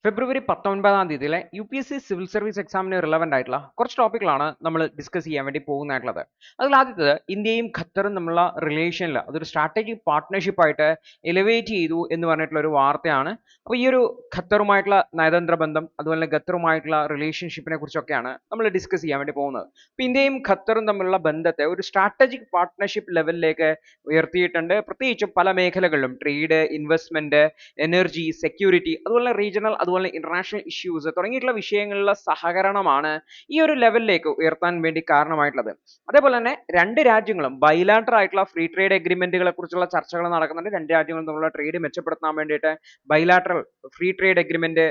ഫെബ്രുവരി 19-ാം തീയതിയിലെ UPSC civil service എക്സാമിന് relevant ആയിട്ടുള്ള കുറച്ച് ടോപ്പിക്കുകളാണ് നമ്മൾ ഡിസ്കസ് ചെയ്യാൻ വേണ്ടി പോകുന്നതായിട്ടുള്ളത്. അതിൽ ആദ്യത്തേത് ഇന്ത്യയും ഖത്തറും തമ്മിലുള്ള റിലേഷനിൽ അതൊരു സ്ട്രാറ്റജിക് പാർട്ട്ണർഷിപ്പ് ആയിട്ട് എലിവേറ്റ് ചെയ്തു എന്ന് പറഞ്ഞിട്ടുള്ള ഒരു വാർത്തയാണ്. അപ്പോൾ ഈ ഒരു ഖത്തറുമായിട്ടുള്ള നയതന്ത്ര ബന്ധം അതുപോലെ ഖത്തറുമായിട്ടുള്ള റിലേഷൻഷിപ്പിനെ കുറിച്ചൊക്കെയാണ് നമ്മൾ ഡിസ്കസ് ചെയ്യാൻ വേണ്ടി പോകുന്നത്. അപ്പോൾ ഇന്ത്യയും ഖത്തറും തമ്മിലുള്ള ബന്ധത്തെ ഒരു സ്ട്രാറ്റജിക് പാർട്ട്ണർഷിപ്പ് ലെവലിലേക്ക് ഉയർത്തിയിട്ടുണ്ട്. പ്രത്യേകിച്ചും പല മേഖലകളിലും ട്രേഡ്, ഇൻവെസ്റ്റ്മെന്റ്, എനർജി, സെക്യൂരിറ്റി, അതുപോലെ റീജിയണൽ അതുപോലെ ഇന്റർനാഷണൽ ഇഷ്യൂസ് തുടങ്ങിയിട്ടുള്ള വിഷയങ്ങളിലുള്ള സഹകരണമാണ് ഈ ഒരു ലെവലിലേക്ക് ഉയർത്താൻ വേണ്ടി കാരണമായിട്ടുള്ളത്. അതേപോലെ തന്നെ രണ്ട് രാജ്യങ്ങളും ബൈലാറ്ററൽ ആയിട്ടുള്ള ഫ്രീ ട്രേഡ് എഗ്രിമെന്റുകളെ കുറിച്ചുള്ള ചർച്ചകൾ നടക്കുന്നുണ്ട്. രണ്ട് രാജ്യങ്ങളും തമ്മിലുള്ള ട്രേഡ് മെച്ചപ്പെടുത്താൻ വേണ്ടിയിട്ട് bilateral free trade agreement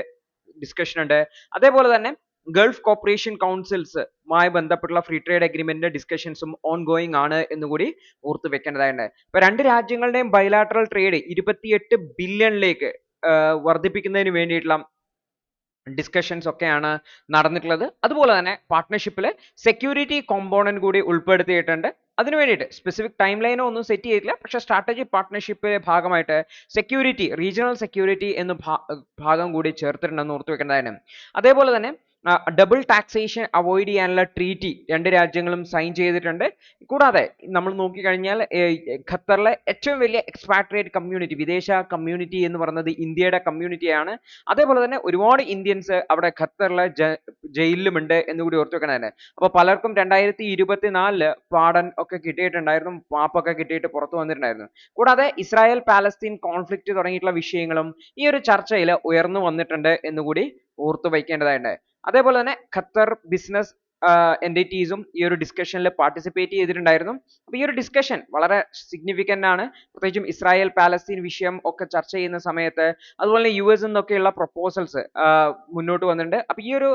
discussion ഉണ്ട്. അതേപോലെ തന്നെ ഗൾഫ് കോപ്പറേഷൻ കൗൺസിൽസുമായി ബന്ധപ്പെട്ടുള്ള ഫ്രീ ട്രേഡ് എഗ്രിമെന്റ് ഡിസ്കഷൻസും ഓൺ ഗോയിങ് ആണ് എന്നുകൂടി ഓർത്തു വെക്കേണ്ടതായിട്ടുണ്ട്. ഇപ്പൊ രണ്ട് രാജ്യങ്ങളുടെയും ബൈലാറ്ററൽ ട്രേഡ് 28 ബില്യണിലേക്ക് വർദ്ധിപ്പിക്കുന്നതിന് വേണ്ടിയിട്ടുള്ള ഡിസ്കഷൻസ് ഒക്കെയാണ് നടന്നിട്ടുള്ളത്. അതുപോലെ തന്നെ പാർട്ട്ണർഷിപ്പിൽ സെക്യൂരിറ്റി കോമ്പോണന്റ് കൂടി ഉൾപ്പെടുത്തിയിട്ടുണ്ട്. അതിനു വേണ്ടിയിട്ട് സ്പെസിഫിക് ടൈം ലൈനോ ഒന്നും സെറ്റ് ചെയ്തിട്ടില്ല. പക്ഷേ സ്ട്രാറ്റജിക് പാർട്ട്ണർഷിപ്പിന്റെ ഭാഗമായിട്ട് സെക്യൂരിറ്റി, റീജിയണൽ സെക്യൂരിറ്റി എന്ന ഭാഗം കൂടി ചേർത്തിട്ടുണ്ടെന്ന് ഓർത്തു വെക്കേണ്ടതാണ്. അതേപോലെ തന്നെ ഡബിൾ ടാക്സേഷൻ അവോയ്ഡ് ചെയ്യാനുള്ള ട്രീറ്റി രണ്ട് രാജ്യങ്ങളും സൈൻ ചെയ്തിട്ടുണ്ട്. കൂടാതെ നമ്മൾ നോക്കിക്കഴിഞ്ഞാൽ ഖത്തറിലെ ഏറ്റവും വലിയ എക്സ്പാട്രിയേറ്റ് കമ്മ്യൂണിറ്റി, വിദേശ കമ്മ്യൂണിറ്റി എന്ന് പറയുന്നത് ഇന്ത്യയുടെ കമ്മ്യൂണിറ്റിയാണ്. അതേപോലെ തന്നെ ഒരുപാട് ഇന്ത്യൻസ് അവിടെ ഖത്തറിലെ ജയിലിലുമുണ്ട് എന്നുകൂടി ഓർത്തു വെക്കണതാണ്. അപ്പോൾ പലർക്കും 2024 പാഡൻ ഒക്കെ കിട്ടിയിട്ടുണ്ടായിരുന്നു, മാപ്പൊക്കെ കിട്ടിയിട്ട് പുറത്തു വന്നിട്ടുണ്ടായിരുന്നു. കൂടാതെ ഇസ്രായേൽ പാലസ്തീൻ കോൺഫ്ലിക്റ്റ് തുടങ്ങിയിട്ടുള്ള വിഷയങ്ങളും ഈ ഒരു ചർച്ചയിൽ ഉയർന്നു വന്നിട്ടുണ്ട് എന്നുകൂടി ഓർത്തു വയ്ക്കേണ്ടതായിട്ടുണ്ട്. അതേപോലെ തന്നെ ഖത്തർ ബിസിനസ് എൻറ്റിറ്റീസും ഈ ഒരു ഡിസ്കഷനിൽ പാർട്ടിസിപ്പേറ്റ് ചെയ്തിട്ടുണ്ടായിരുന്നു. അപ്പോൾ ഈ ഒരു ഡിസ്കഷൻ വളരെ സിഗ്നിഫിക്കൻ്റ് ആണ്. പ്രത്യേകിച്ചും ഇസ്രായേൽ പാലസ്തീൻ വിഷയം ഒക്കെ ചർച്ച ചെയ്യുന്ന സമയത്ത് അതുപോലെ US നിന്നൊക്കെയുള്ള പ്രപ്പോസൽസ് മുന്നോട്ട് വന്നിട്ടുണ്ട്. അപ്പോൾ ഈ ഒരു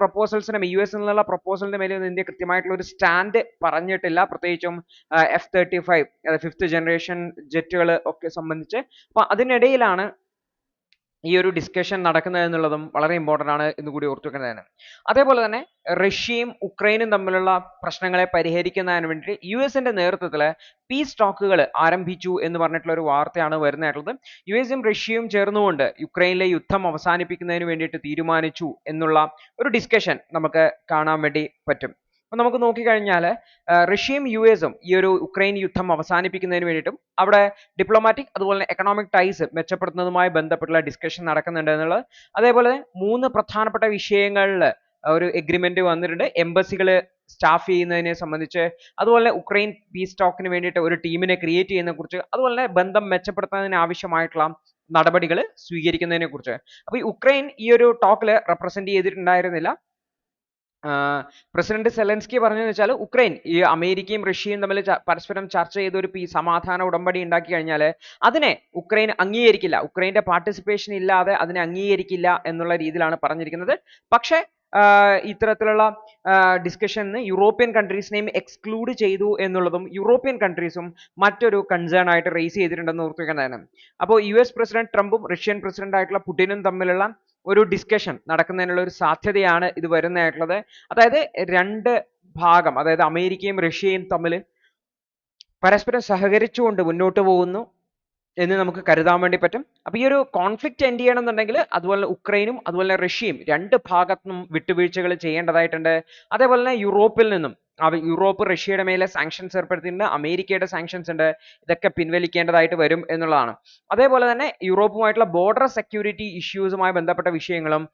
പ്രപ്പോസൽസിന് US നിന്നുള്ള പ്രപ്പോസലിന്റെ മേലെ ഇന്ത്യ കൃത്യമായിട്ടുള്ള ഒരു സ്റ്റാൻഡ് പറഞ്ഞിട്ടില്ല. പ്രത്യേകിച്ചും F-35 ഫിഫ്ത്ത് ജനറേഷൻ ജെറ്റുകൾ ഒക്കെ സംബന്ധിച്ച്. അപ്പോൾ അതിനിടയിലാണ് ഈ ഒരു ഡിസ്കഷൻ നടക്കുന്നത് എന്നുള്ളതും വളരെ ഇമ്പോർട്ടൻ്റ് ആണ് എന്ന് കൂടി ഓർത്തു വെക്കുന്നതാണ്. അതേപോലെ തന്നെ റഷ്യയും ഉക്രൈനും തമ്മിലുള്ള പ്രശ്നങ്ങളെ പരിഹരിക്കുന്നതിന് വേണ്ടി US-ന്റെ നേതൃത്വത്തിൽ പീസ് ടോക്കുകൾ ആരംഭിച്ചു എന്ന് പറഞ്ഞിട്ടുള്ള ഒരു വാർത്തയാണ് വരുന്നതായിട്ടുള്ളത്. US-ഉം റഷ്യയും ചേർന്നുകൊണ്ട് യുക്രൈനിലെ യുദ്ധം അവസാനിപ്പിക്കുന്നതിന് വേണ്ടിയിട്ട് തീരുമാനിച്ചു എന്നുള്ള ഒരു ഡിസ്കഷൻ നമുക്ക് കാണാൻ വേണ്ടി പറ്റും. അപ്പോൾ നമുക്ക് നോക്കിക്കഴിഞ്ഞാൽ റഷ്യയും US-ഉം ഈ ഒരു ഉക്രൈൻ യുദ്ധം അവസാനിപ്പിക്കുന്നതിന് വേണ്ടിയിട്ടും അവിടെ ഡിപ്ലോമാറ്റിക് അതുപോലെ എക്കണോമിക് ടൈസ് മെച്ചപ്പെടുത്തുന്നതുമായി ബന്ധപ്പെട്ടുള്ള ഡിസ്കഷൻ നടക്കുന്നുണ്ട് എന്നുള്ളത്. അതേപോലെ 3 പ്രധാനപ്പെട്ട വിഷയങ്ങളിൽ ഒരു എഗ്രിമെന്റ് വന്നിട്ടുണ്ട്. എംബസികൾ സ്റ്റാഫ് ചെയ്യുന്നതിനെ സംബന്ധിച്ച്, അതുപോലെ ഉക്രൈൻ പീസ് ടോക്കിന് വേണ്ടിയിട്ട് ഒരു ടീമിനെ ക്രിയേറ്റ് ചെയ്യുന്നതിനെ കുറിച്ച്, അതുപോലെ ബന്ധം മെച്ചപ്പെടുത്തുന്നതിന് ആവശ്യമായിട്ടുള്ള നടപടികൾ സ്വീകരിക്കുന്നതിനെ കുറിച്ച്. അപ്പോൾ ഈ ഉക്രൈൻ ഈ ഒരു ടോക്കിൽ റെപ്രസെന്റ് ചെയ്തിട്ടുണ്ടായിരുന്നില്ല. പ്രസിഡന്റ് സെലൻസ്കി പറഞ്ഞതെന്ന് വെച്ചാൽ ഉക്രൈൻ ഈ അമേരിക്കയും റഷ്യയും തമ്മിൽ പരസ്പരം ചർച്ച ചെയ്ത് ഒരു സമാധാന ഉടമ്പടി ഉണ്ടാക്കി കഴിഞ്ഞാൽ അതിനെ ഉക്രൈൻ അംഗീകരിക്കില്ല, ഉക്രൈന്റെ പാർട്ടിസിപ്പേഷൻ ഇല്ലാതെ അതിനെ അംഗീകരിക്കില്ല എന്നുള്ള രീതിയിലാണ് പറഞ്ഞിരിക്കുന്നത്. പക്ഷേ ഇത്തരത്തിലുള്ള ഡിസ്കഷന് യൂറോപ്യൻ കൺട്രീസിനെയും എക്സ്ക്ലൂഡ് ചെയ്തു എന്നുള്ളതും യൂറോപ്യൻ കൺട്രീസും മറ്റൊരു കൺസേൺ ആയിട്ട് റേസ് ചെയ്തിട്ടുണ്ടെന്ന് ഓർത്തുവെക്കുന്നതാണ്. അപ്പോൾ US പ്രസിഡന്റ് ട്രംപും റഷ്യൻ പ്രസിഡന്റ് ആയിട്ടുള്ള പുടിനും തമ്മിലുള്ള ഒരു ഡിസ്കഷൻ നടക്കുന്നതിനുള്ള ഒരു സാധ്യതയാണ് ഇത് വരുന്നതായിട്ടുള്ളത്. അതായത് രണ്ട് ഭാഗം, അതായത് അമേരിക്കയും റഷ്യയും തമ്മിൽ പരസ്പരം സഹകരിച്ചുകൊണ്ട് മുന്നോട്ട് പോകുന്നു എന്ന് നമുക്ക് കരുതാൻ വേണ്ടി പറ്റും. അപ്പോൾ ഈ ഒരു കോൺഫ്ലിക്റ്റ് എൻഡ് ചെയ്യണമെന്നുണ്ടെങ്കിൽ അതുപോലെ ഉക്രൈനും അതുപോലെ റഷ്യയും രണ്ട് ഭാഗത്തുനിന്നും വിട്ടുവീഴ്ചകൾ ചെയ്യേണ്ടതായിട്ടുണ്ട്. അതേപോലെ തന്നെ യൂറോപ്പിൽ നിന്നും യൂറോപ്പ് റഷ്യയുടെ മേലെ സാങ്ഷൻസ് ഏർപ്പെടുത്തിയിട്ടുണ്ട്, അമേരിക്കയുടെ സാങ്ഷൻസ് ഉണ്ട്, ഇതൊക്കെ പിൻവലിക്കേണ്ടതായിട്ട് വരും എന്നുള്ളതാണ്. അതേപോലെ തന്നെ യൂറോപ്പുമായിട്ടുള്ള ബോർഡർ സെക്യൂരിറ്റി ഇഷ്യൂസുമായി ബന്ധപ്പെട്ട വിഷയങ്ങളും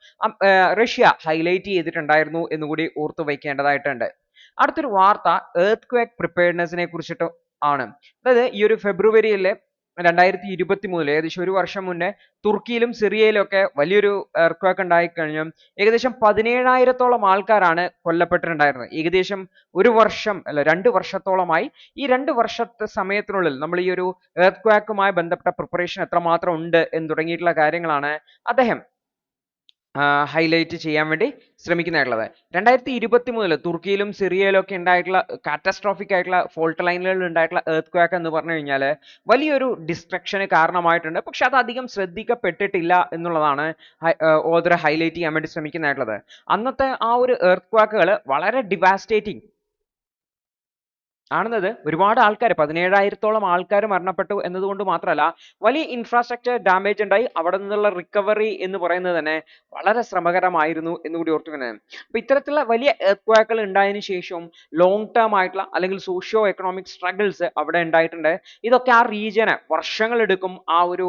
റഷ്യ ഹൈലൈറ്റ് ചെയ്തിട്ടുണ്ടായിരുന്നു എന്നുകൂടി ഓർത്തു വയ്ക്കേണ്ടതായിട്ടുണ്ട്. അടുത്തൊരു വാർത്ത എർത്ത് ക്വേക്ക് പ്രിപ്പയർനെസ്സിനെ കുറിച്ചിട്ട് ആണ്. അതായത് ഈ ഒരു ഫെബ്രുവരിയിൽ 2023 ഏകദേശം ഒരു വർഷം മുന്നേ തുർക്കിയിലും സിറിയയിലും ഒക്കെ വലിയൊരു എർത്ത് ഉണ്ടായി കഴിഞ്ഞു. ഏകദേശം 17,000-ഓളം ആൾക്കാരാണ് കൊല്ലപ്പെട്ടിട്ടുണ്ടായിരുന്നത്. ഏകദേശം ഒരു വർഷം അല്ല 2 വർഷത്തോളമായി. ഈ 2 വർഷത്തെ സമയത്തിനുള്ളിൽ നമ്മൾ ഈ ഒരു എർത്ത് ക്വാക്കുമായി ബന്ധപ്പെട്ട പ്രിപ്പറേഷൻ എത്രമാത്രം ഉണ്ട് എന്ന് തുടങ്ങിയിട്ടുള്ള കാര്യങ്ങളാണ് അദ്ദേഹം ഹൈലൈറ്റ് ചെയ്യാൻ വേണ്ടി ശ്രമിക്കുന്നതായിട്ടുള്ളത്. 2023 തുർക്കിയിലും സിറിയയിലും ഒക്കെ ഉണ്ടായിട്ടുള്ള കാറ്റസ്ട്രോഫിക് ആയിട്ടുള്ള ഫോൾട്ട് ലൈനുകളിൽ ഉണ്ടായിട്ടുള്ള എർത്ത് ക്വാക്ക് എന്ന് പറഞ്ഞു കഴിഞ്ഞാൽ വലിയൊരു ഡിസ്ട്രക്ഷന് കാരണമായിട്ടുണ്ട്. പക്ഷെ അത് അധികം ശ്രദ്ധിക്കപ്പെട്ടിട്ടില്ല എന്നുള്ളതാണ് ഓദർ ഹൈലൈറ്റ് ചെയ്യാൻ വേണ്ടി ശ്രമിക്കുന്നതായിട്ടുള്ളത്. അന്നത്തെ ആ ഒരു എർത്ത് ക്വാക്കുകൾ വളരെ ഡിവാസ്റ്റേറ്റിംഗ് ആണെന്നത് ഒരുപാട് ആൾക്കാർ 17,000-ഓളം ആൾക്കാർ മരണപ്പെട്ടു എന്നതുകൊണ്ട് മാത്രമല്ല വലിയ ഇൻഫ്രാസ്ട്രക്ചർ ഡാമേജ് ഉണ്ടായി. അവിടെ നിന്നുള്ള റിക്കവറി എന്ന് പറയുന്നത് തന്നെ വളരെ ശ്രമകരമായിരുന്നു എന്നുകൂടി ഓർത്തുവെക്കണം. അപ്പൊ ഇത്തരത്തിലുള്ള വലിയ എർത്ത് ഉണ്ടായതിനു ശേഷം ലോങ് ടേം ആയിട്ടുള്ള അല്ലെങ്കിൽ സോഷ്യോ എക്കണോമിക് സ്ട്രഗിൾസ് അവിടെ ഉണ്ടായിട്ടുണ്ട്. ഇതൊക്കെ ആ റീജിയന് വർഷങ്ങളെടുക്കും ആ ഒരു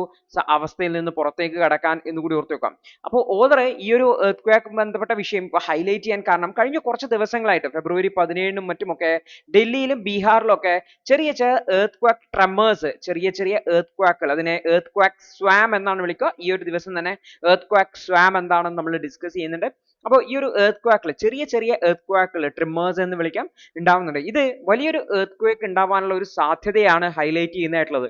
അവസ്ഥയിൽ നിന്ന് പുറത്തേക്ക് കടക്കാൻ എന്നുകൂടി ഓർത്തു വെക്കാം. അപ്പോൾ ഓദർ ഈ ഒരു എർത്ത് ബന്ധപ്പെട്ട വിഷയം ഹൈലൈറ്റ് ചെയ്യാൻ കാരണം കഴിഞ്ഞ കുറച്ച് ദിവസങ്ങളായിട്ട് ഫെബ്രുവരി 17-നും മറ്റുമൊക്കെ ഡൽഹിയിലും ബീഹാറിലും ഒക്കെ ചെറിയ ചെറിയ എർത്ത് ക്വാക്ക് ട്രെമേഴ്സ്, ചെറിയ ചെറിയ എർത്ത് ക്വാക്കുകൾ, അതിനെ എർത്ത് ക്വാക്ക് സ്വാം എന്നാണ് വിളിക്കുക. ഈ ഒരു ദിവസം തന്നെ എർത്ത് ക്വാക്ക് സ്വാം എന്താണെന്ന് നമ്മൾ ഡിസ്കസ് ചെയ്യുന്നുണ്ട്. അപ്പോൾ ഈ ഒരു എർത്ത് ക്വാക്കിൽ ചെറിയ ചെറിയ എർത്ത് ക്വാക്കുകൾ ട്രിമേഴ്സ് എന്ന് വിളിക്കാം ഉണ്ടാവുന്നുണ്ട്. ഇത് വലിയൊരു എർത്ത് ക്വേക്ക് ഉണ്ടാവാനുള്ള ഒരു സാധ്യതയാണ് ഹൈലൈറ്റ് ചെയ്യുന്നതായിട്ടുള്ളത്.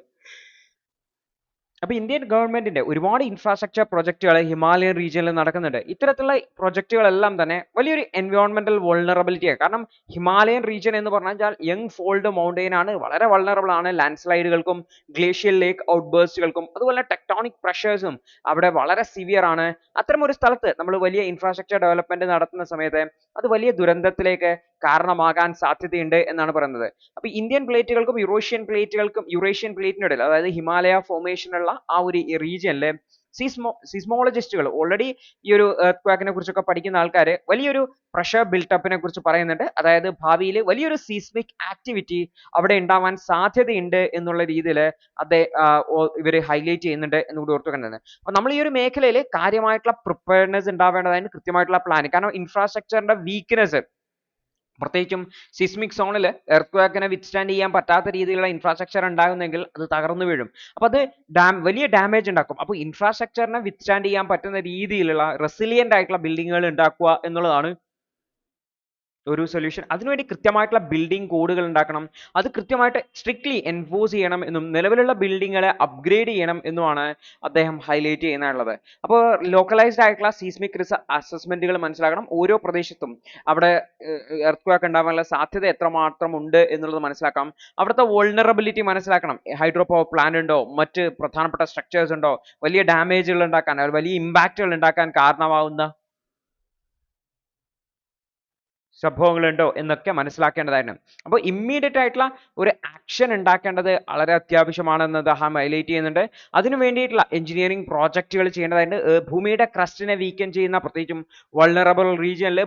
അപ്പോൾ ഇന്ത്യൻ ഗവൺമെന്റിന്റെ ഒരുപാട് ഇൻഫ്രാസ്ട്രക്ചർ പ്രൊജക്ടുകൾ ഹിമാലയൻ റീജിയനിൽ നടക്കുന്നുണ്ട്. ഇത്തരത്തിലുള്ള പ്രൊജക്ടുകളെല്ലാം തന്നെ വലിയൊരു എൻവയോൺമെന്റൽ വൾണറബിലിറ്റിയാണ്. കാരണം ഹിമാലയൻ റീജിയൻ എന്ന് പറഞ്ഞാൽ യങ് ഫോൾഡ് മൗണ്ടെയിൻ ആണ്, വളരെ വൾണറബിൾ ആണ് ലാൻഡ് സ്ലൈഡുകൾക്കും ഗ്ലേഷ്യൽ ലേക്ക് ഔട്ട്ബേഴ്സ്റ്റുകൾക്കും. അതുപോലെ ടെക്ടോണിക് പ്രഷേഴ്സും അവിടെ വളരെ സിവിയർ ആണ്. അത്തരം ഒരു സ്ഥലത്ത് നമ്മൾ വലിയ ഇൻഫ്രാസ്ട്രക്ചർ ഡെവലപ്മെന്റ് നടത്തുന്ന സമയത്ത് അത് വലിയ ദുരന്തത്തിലേക്ക് കാരണമാകാൻ സാധ്യതയുണ്ട് എന്നാണ് പറയുന്നത്. അപ്പോൾ ഇന്ത്യൻ പ്ലേറ്റുകൾക്കും യൂറേഷ്യൻ പ്ലേറ്റിനിടയിൽ, അതായത് ഹിമാലയ ഫോർമേഷനുള്ള ആ ഒരു റീജിയനിലെ സിസ്മോളജിസ്റ്റുകൾ ഓൾറെഡി ഈ ഒരു എർത്ത് ക്വാക്കിനെ കുറിച്ചൊക്കെ പഠിക്കുന്ന ആൾക്കാർ വലിയൊരു പ്രഷർ ബിൽട്ടപ്പിനെ കുറിച്ച് പറയുന്നുണ്ട്. അതായത് ഭാവിയിൽ വലിയൊരു സീസ്മിക് ആക്ടിവിറ്റി അവിടെ ഉണ്ടാവാൻ സാധ്യതയുണ്ട് എന്നുള്ള രീതിയിൽ ഇവർ ഹൈലൈറ്റ് ചെയ്യുന്നുണ്ട് എന്നുകൂടി ഓർത്തു കണ്ടത്. അപ്പൊ നമ്മൾ ഈ ഒരു മേഖലയിൽ കാര്യമായിട്ടുള്ള പ്രിപ്പയർനെസ് ഉണ്ടാവേണ്ടതായിട്ട് കൃത്യമായിട്ടുള്ള പ്ലാൻ. കാരണം ഇൻഫ്രാസ്ട്രക്ചറിന്റെ വീക്ക്നെസ്, പ്രത്യേകിച്ചും സിസ്മിക് സോണിൽ എർത്ത് ക്വാക്കിനെ വിത്ത്സ്റ്റാൻഡ് ചെയ്യാൻ പറ്റാത്ത രീതിയിലുള്ള ഇൻഫ്രാസ്ട്രക്ചർ ഉണ്ടാകുന്നെങ്കിൽ അത് തകർന്നു വീഴും. അപ്പോൾ അത് വലിയ ഡാമേജ് ഉണ്ടാക്കും. അപ്പോൾ ഇൻഫ്രാസ്ട്രക്ചറിനെ വിത്ത്സ്റ്റാൻഡ് ചെയ്യാൻ പറ്റുന്ന രീതിയിലുള്ള റെസിലിയന്റ് ആയിട്ടുള്ള ബിൽഡിങ്ങുകൾ ഉണ്ടാക്കുക എന്നുള്ളതാണ് ഒരു സൊല്യൂഷൻ. അതിനുവേണ്ടി കൃത്യമായിട്ടുള്ള ബിൽഡിംഗ് കോഡുകൾ ഉണ്ടാക്കണം. അത് കൃത്യമായിട്ട് സ്ട്രിക്ട്ലി എൻഫോഴ്സ് ചെയ്യണം എന്നും നിലവിലുള്ള ബിൽഡിങ്ങുകളെ അപ്ഗ്രേഡ് ചെയ്യണം എന്നുമാണ് അദ്ദേഹം ഹൈലൈറ്റ് ചെയ്യുന്നുള്ളത്. അപ്പോൾ ലോക്കലൈസ്ഡ് ആയിട്ടുള്ള സീസ്മിക് റിസ്ക് അസസ്മെന്റുകൾ മനസ്സിലാക്കണം. ഓരോ പ്രദേശത്തും അവിടെ എർത്ത് ക്വാക്ക് ഉണ്ടാവാനുള്ള സാധ്യത എത്രമാത്രം ഉണ്ട് എന്നുള്ളത് മനസ്സിലാക്കണം. അവിടുത്തെ വൾണറബിലിറ്റി മനസ്സിലാക്കണം. ഹൈഡ്രോ പവർ പ്ലാന്റ് ഉണ്ടോ, മറ്റ് പ്രധാനപ്പെട്ട സ്ട്രക്ചേഴ്സ് ഉണ്ടോ, വലിയ ഡാമേജുകൾ ഉണ്ടാക്കാൻ, വലിയ ഇമ്പാക്റ്റുകൾ ഉണ്ടാക്കാൻ കാരണമാവുന്ന സംഭവങ്ങളുണ്ടോ എന്നൊക്കെ മനസ്സിലാക്കേണ്ടതായിരുന്നു. അപ്പോൾ ഇമ്മീഡിയറ്റ് ആയിട്ടുള്ള ഒരു ആക്ഷൻ ഉണ്ടാക്കേണ്ടത് വളരെ അത്യാവശ്യമാണെന്നത് അദ്ദേഹം ഹൈലൈറ്റ് ചെയ്യുന്നുണ്ട്. അതിനു വേണ്ടിയിട്ടുള്ള എഞ്ചിനീയറിംഗ് പ്രോജക്റ്റുകൾ ചെയ്യേണ്ടതായിട്ട് ഭൂമിയുടെ ക്രസ്റ്റിനെ വീക്കൻ ചെയ്യുന്ന, പ്രത്യേകിച്ചും വൾണറബിൾ റീജിയനിൽ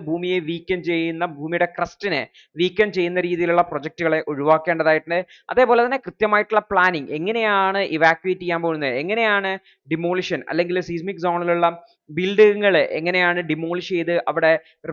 ഭൂമിയുടെ ക്രസ്റ്റിനെ വീക്കൻ ചെയ്യുന്ന രീതിയിലുള്ള പ്രൊജക്റ്റുകളെ ഒഴിവാക്കേണ്ടതായിട്ടുണ്ട്. അതേപോലെ തന്നെ കൃത്യമായിട്ടുള്ള പ്ലാനിങ്, എങ്ങനെയാണ് ഇവാക്യുവേറ്റ് ചെയ്യാൻ പോകുന്നത്, എങ്ങനെയാണ് ഡിമോളിഷൻ അല്ലെങ്കിൽ സീസ്മിക് സോണിലുള്ള ബിൽഡിങ്ങുകൾ എങ്ങനെയാണ് ഡിമോളിഷ് ചെയ്ത് അവിടെ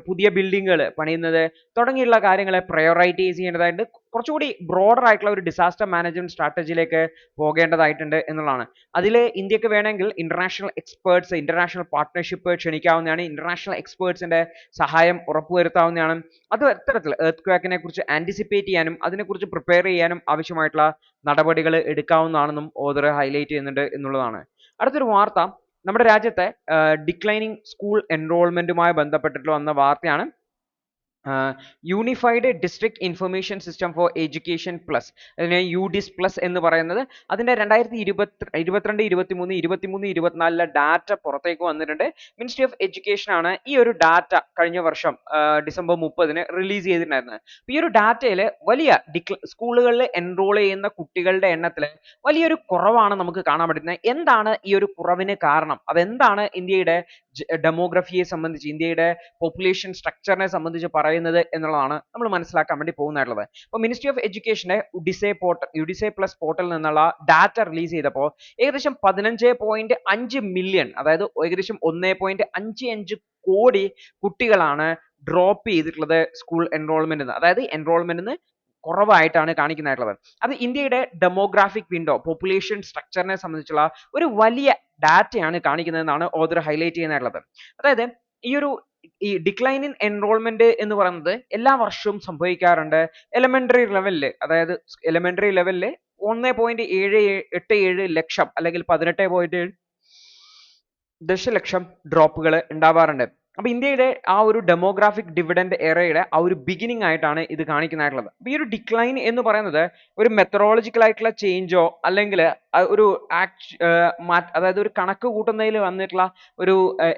പുതിയ ബിൽഡിങ്ങുകൾ പണിയുന്നത് തുടങ്ങിയുള്ള കാര്യങ്ങളെ പ്രയോറൈറ്റൈസ് ചെയ്യേണ്ടതായിട്ട് കുറച്ചുകൂടി ബ്രോഡർ ആയിട്ടുള്ള ഒരു ഡിസാസ്റ്റർ മാനേജ്മെന്റ് സ്ട്രാറ്റജിയിലേക്ക് പോകേണ്ടതായിട്ടുണ്ട് എന്നുള്ളതാണ്. അതിൽ ഇന്ത്യക്ക് വേണമെങ്കിൽ ഇന്റർനാഷണൽ പാർട്ട്ണർഷിപ്പ് ക്ഷണിക്കാവുന്നതാണ്. ഇന്റർനാഷണൽ എക്സ്പേർട്സിന്റെ സഹായം ഉറപ്പുവരുത്താവുന്നതാണ്. അത് ഇത്തരത്തിൽ എർത്ത് ക്വാക്കിനെ കുറിച്ച് ആന്റിസിപ്പേറ്റ് ചെയ്യാനും അതിനെക്കുറിച്ച് പ്രിപ്പയർ ചെയ്യാനും ആവശ്യമായിട്ടുള്ള നടപടികൾ എടുക്കാവുന്നതാണെന്നും ഓദർ ഹൈലൈറ്റ് ചെയ്യുന്നുണ്ട് എന്നുള്ളതാണ്. അടുത്തൊരു വാർത്ത നമ്മുടെ രാജ്യത്തെ ഡിക്ലൈനിങ് സ്കൂൾ എൻറോൾമെന്റുമായി ബന്ധപ്പെട്ടിട്ട് വന്ന വാർത്തയാണ്. Unified district information system for education plus, അതിനെ UDIS പ്ലസ് എന്ന് പറയുന്നത്, അതിന്റെ 2022, 23, 24 ഡാറ്റ പുറത്തേക്ക് വന്നിട്ടുണ്ട്. മിനിസ്ട്രി ഓഫ് എഡ്യൂക്കേഷൻ ആണ് ഈ ഒരു ഡാറ്റ കഴിഞ്ഞ വർഷം ഡിസംബർ 30-ന് റിലീസ് ചെയ്തിട്ടുണ്ടായിരുന്നത്. ഈ ഒരു ഡാറ്റയിൽ വലിയ സ്കൂളുകളിൽ എൻറോൾ ചെയ്യുന്ന കുട്ടികളുടെ എണ്ണത്തിൽ വലിയൊരു കുറവാണ് നമുക്ക് കാണാൻ പറ്റുന്നത്. എന്താണ് ഈ ഒരു കുറവിന് കാരണം, അതെന്താണ് ഇന്ത്യയുടെ ഡെമോഗ്രഫിയെ സംബന്ധിച്ച്, ഇന്ത്യയുടെ പോപ്പുലേഷൻ സ്ട്രക്ചറിനെ സംബന്ധിച്ച് പറയുന്നത് എന്നുള്ളതാണ് നമ്മൾ മനസ്സിലാക്കാൻ വേണ്ടി പോകുന്നതായിട്ടുള്ളത്. അപ്പോൾ മിനിസ്ട്രി ഓഫ് എഡ്യൂക്കേഷന്റെ UDISE പ്ലസ് പോർട്ടലിൽ നിന്നുള്ള ഡാറ്റ റിലീസ് ചെയ്തപ്പോൾ ഏകദേശം 15.5 മില്യൺ, അതായത് ഏകദേശം 1.55 കോടി കുട്ടികളാണ് ഡ്രോപ്പ് ചെയ്തിട്ടുള്ളത് സ്കൂൾ എൻറോൾമെന്റ്. അതായത് എൻറോൾമെന്റിന് കുറവായിട്ടാണ് കാണിക്കുന്നതായിട്ടുള്ളത്. അത് ഇന്ത്യയുടെ ഡെമോഗ്രാഫിക് വിൻഡോ, പോപ്പുലേഷൻ സ്ട്രക്ചറിനെ സംബന്ധിച്ചുള്ള ഒരു വലിയ ഡാറ്റയാണ് കാണിക്കുന്നതെന്നാണ് ഓദർ ഹൈലൈറ്റ് ചെയ്യുന്നതായിട്ടുള്ളത്. അതായത് ഈ ഡിക്ലൈൻ ഇൻ എൻറോൾമെന്റ് എന്ന് പറയുന്നത് എല്ലാ വർഷവും സംഭവിക്കാറുണ്ട്. എലിമെന്ററി ലെവലിൽ, അതായത് എലിമെന്ററി ലെവലിൽ 1.87 ലക്ഷം അല്ലെങ്കിൽ 18.7 ദശലക്ഷം ഡ്രോപ്പുകൾ ഉണ്ടാവാറുണ്ട്. അപ്പൊ ഇന്ത്യയുടെ ആ ഒരു ഡെമോഗ്രാഫിക് ഡിവിഡൻഡ് എറയുടെ ആ ഒരു ബിഗിനിങ് ആയിട്ടാണ് ഇത് കാണിക്കുന്നതായിട്ടുള്ളത്. അപ്പൊ ഈ ഒരു ഡിക്ലൈൻ എന്ന് പറയുന്നത് ഒരു മെത്തഡോളജിക്കൽ ആയിട്ടുള്ള ചേഞ്ചോ അല്ലെങ്കിൽ ഒരു അതായത് ഒരു കണക്ക് കൂട്ടുന്നതിൽ വന്നിട്ടുള്ള ഒരു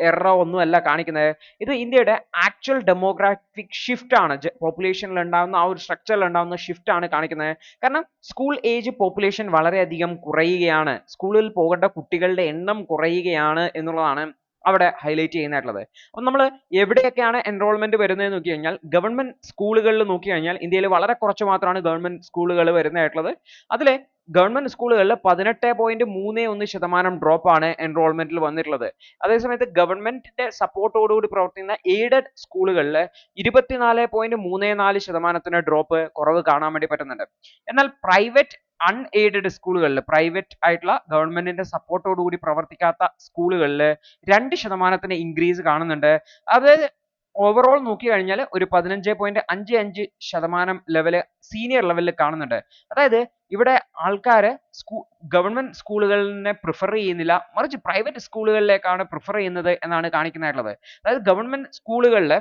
എററോ ഒന്നും അല്ല കാണിക്കുന്നത്. ഇത് ഇന്ത്യയുടെ ആക്ച്വൽ ഡെമോഗ്രാഫിക് ഷിഫ്റ്റ് ആണ്, പോപ്പുലേഷനിൽ ഉണ്ടാകുന്ന ആ ഒരു സ്ട്രക്ചറിൽ ഉണ്ടാകുന്ന ഷിഫ്റ്റ് ആണ് കാണിക്കുന്നത്. കാരണം സ്കൂൾ ഏജ് പോപ്പുലേഷൻ വളരെയധികം കുറയുകയാണ്, സ്കൂളിൽ പോകേണ്ട കുട്ടികളുടെ എണ്ണം കുറയുകയാണ് എന്നുള്ളതാണ് അവിടെ ഹൈലൈറ്റ് ചെയ്യുന്നതായിട്ടുള്ളത്. അപ്പം നമ്മൾ എവിടെയൊക്കെയാണ് എൻറോൾമെന്റ് വരുന്നതെന്ന് നോക്കി കഴിഞ്ഞാൽ ഗവൺമെന്റ് സ്കൂളുകളിൽ നോക്കി കഴിഞ്ഞാൽ ഇന്ത്യയിൽ വളരെ കുറച്ച് മാത്രമാണ് ഗവൺമെന്റ് സ്കൂളുകൾ വരുന്നതായിട്ടുള്ളത്. അതിലെ ഗവൺമെന്റ് സ്കൂളുകളിൽ 18.31% ഡ്രോപ്പ് ആണ് എൻറോൾമെന്റിൽ വന്നിട്ടുള്ളത്. അതേസമയത്ത് ഗവൺമെന്റിന്റെ സപ്പോർട്ടോടുകൂടി പ്രവർത്തിക്കുന്ന എയ്ഡഡ് സ്കൂളുകളിൽ 24.34% ഡ്രോപ്പ് കുറവ് കാണാൻ വേണ്ടി പറ്റുന്നുണ്ട്. എന്നാൽ പ്രൈവറ്റ് അൺഎയ്ഡഡ് സ്കൂളുകളിൽ, പ്രൈവറ്റ് ആയിട്ടുള്ള ഗവൺമെന്റിന്റെ സപ്പോർട്ടോടുകൂടി പ്രവർത്തിക്കാത്ത സ്കൂളുകളിൽ 2% ഇൻക്രീസ് കാണുന്നുണ്ട്. അതായത് ഓവറോൾ നോക്കി കഴിഞ്ഞാൽ ഒരു 15.55% ലെവല് സീനിയർ ലെവലിൽ കാണുന്നുണ്ട്. അതായത് ഇവിടെ ആൾക്കാര് ഗവൺമെന്റ് സ്കൂളുകളിനെ പ്രിഫർ ചെയ്യുന്നില്ല, മറിച്ച് പ്രൈവറ്റ് സ്കൂളുകളിലേക്കാണ് പ്രിഫർ ചെയ്യുന്നത് എന്നാണ് കാണിക്കുന്നതായിട്ടുള്ളത്. അതായത് ഗവൺമെന്റ് സ്കൂളുകളിൽ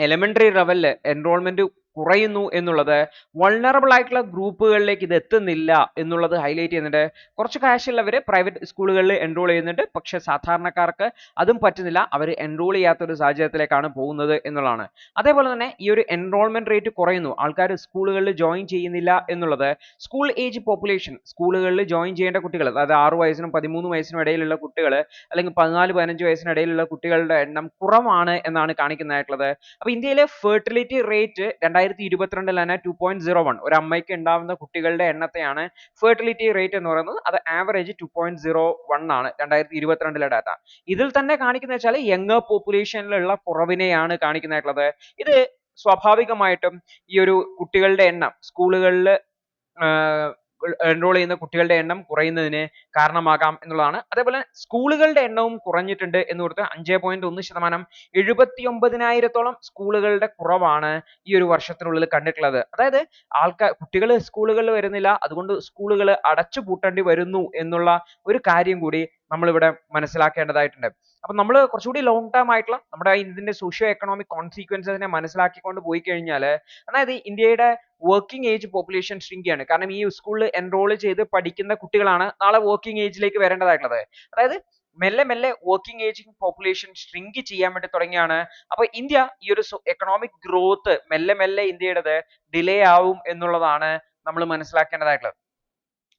എലിമെന്ററി ലെവലിൽ എൻറോൾമെന്റ് കുറയുന്നു എന്നുള്ളത് വൾണറബിൾ ആയിട്ടുള്ള ഗ്രൂപ്പുകളിലേക്ക് ഇത് എത്തുന്നില്ല എന്നുള്ളത് ഹൈലൈറ്റ് ചെയ്യുന്നുണ്ട്. കുറച്ച് കാശ് ഉള്ളവർ പ്രൈവറ്റ് സ്കൂളുകളിൽ എൻറോൾ ചെയ്യുന്നുണ്ട്, പക്ഷെ സാധാരണക്കാർക്ക് അതും പറ്റുന്നില്ല, അവർ എൻറോൾ ചെയ്യാത്ത ഒരു സാഹചര്യത്തിലേക്കാണ് പോകുന്നത് എന്നുള്ളതാണ്. അതേപോലെ തന്നെ ഈ ഒരു എൻറോൾമെന്റ് റേറ്റ് കുറയുന്നു, ആൾക്കാർ സ്കൂളുകളിൽ ജോയിൻ ചെയ്യുന്നില്ല എന്നുള്ളത് സ്കൂൾ ഏജ് പോപ്പുലേഷൻ, സ്കൂളുകളിൽ ജോയിൻ ചെയ്യേണ്ട കുട്ടികൾ, അതായത് 6 വയസ്സിനും 13 വയസ്സിനും ഇടയിലുള്ള കുട്ടികൾ അല്ലെങ്കിൽ 14-15 വയസ്സിനിടയിലുള്ള കുട്ടികളുടെ എണ്ണം കുറവാണ് എന്നാണ് കാണിക്കുന്നതായിട്ടുള്ളത്. അപ്പൊ ഇന്ത്യയിലെ ഫെർട്ടിലിറ്റി റേറ്റ് 2022 തന്നെ 2.01, ഒരു അമ്മയ്ക്ക് ഉണ്ടാവുന്ന കുട്ടികളുടെ എണ്ണത്തെയാണ് ഫെർട്ടിലിറ്റി റേറ്റ് എന്ന് പറയുന്നത്. അത് ആവറേജ് 2.01 ആണ് 2022 ഡാറ്റ. ഇതിൽ തന്നെ കാണിക്കുന്ന വെച്ചാൽ യങ്ങർ പോപ്പുലേഷനിലുള്ള കുറവിനെയാണ് കാണിക്കുന്നതായിട്ടുള്ളത്. ഇത് സ്വാഭാവികമായിട്ടും ഈ ഒരു കുട്ടികളുടെ എണ്ണം സ്കൂളുകളിൽ എൻറോൾ ചെയ്യുന്ന കുട്ടികളുടെ എണ്ണം കുറയുന്നതിന് കാരണമാകാം എന്നുള്ളതാണ്. അതേപോലെ സ്കൂളുകളുടെ എണ്ണവും കുറഞ്ഞിട്ടുണ്ട് എന്ന് കൊടുത്ത് 5.1%, 79,000-ഓളം സ്കൂളുകളുടെ കുറവാണ് ഈ ഒരു വർഷത്തിനുള്ളിൽ കണ്ടിട്ടുള്ളത്. അതായത് കുട്ടികൾ സ്കൂളുകളിൽ വരുന്നില്ല, അതുകൊണ്ട് സ്കൂളുകൾ അടച്ചു പൂട്ടേണ്ടി വരുന്നു എന്നുള്ള ഒരു കാര്യം കൂടി നമ്മളിവിടെ മനസ്സിലാക്കേണ്ടതായിട്ടുണ്ട്. അപ്പൊ നമ്മൾ കുറച്ചുകൂടി ലോങ് ടേം ആയിട്ടുള്ള നമ്മുടെ ഇതിന്റെ സോഷ്യോ എക്കണോമിക് കോൺസിക്വൻസിനെ മനസ്സിലാക്കിക്കൊണ്ട് പോയി കഴിഞ്ഞാൽ, അതായത് ഇന്ത്യയുടെ വർക്കിംഗ് ഏജ് പോപ്പുലേഷൻ ഷ്രിങ്ക് ചെയ്യാണ്. കാരണം ഈ സ്കൂളിൽ എൻറോൾ ചെയ്ത് പഠിക്കുന്ന കുട്ടികളാണ് നാളെ വർക്കിംഗ് ഏജിലേക്ക് വരേണ്ടതായിട്ടുള്ളത്. അതായത് മെല്ലെ മെല്ലെ വർക്കിംഗ് ഏജ് പോപ്പുലേഷൻ ഷ്രിങ്ക് ചെയ്യാൻ വേണ്ടി തുടങ്ങിയാണ്. അപ്പൊ ഇന്ത്യ ഈ ഒരു എക്കണോമിക് ഗ്രോത്ത് മെല്ലെ മെല്ലെ ഇന്ത്യയുടേത് ഡിലേ ആവും എന്നുള്ളതാണ് നമ്മൾ മനസ്സിലാക്കേണ്ടതായിട്ടുള്ളത്.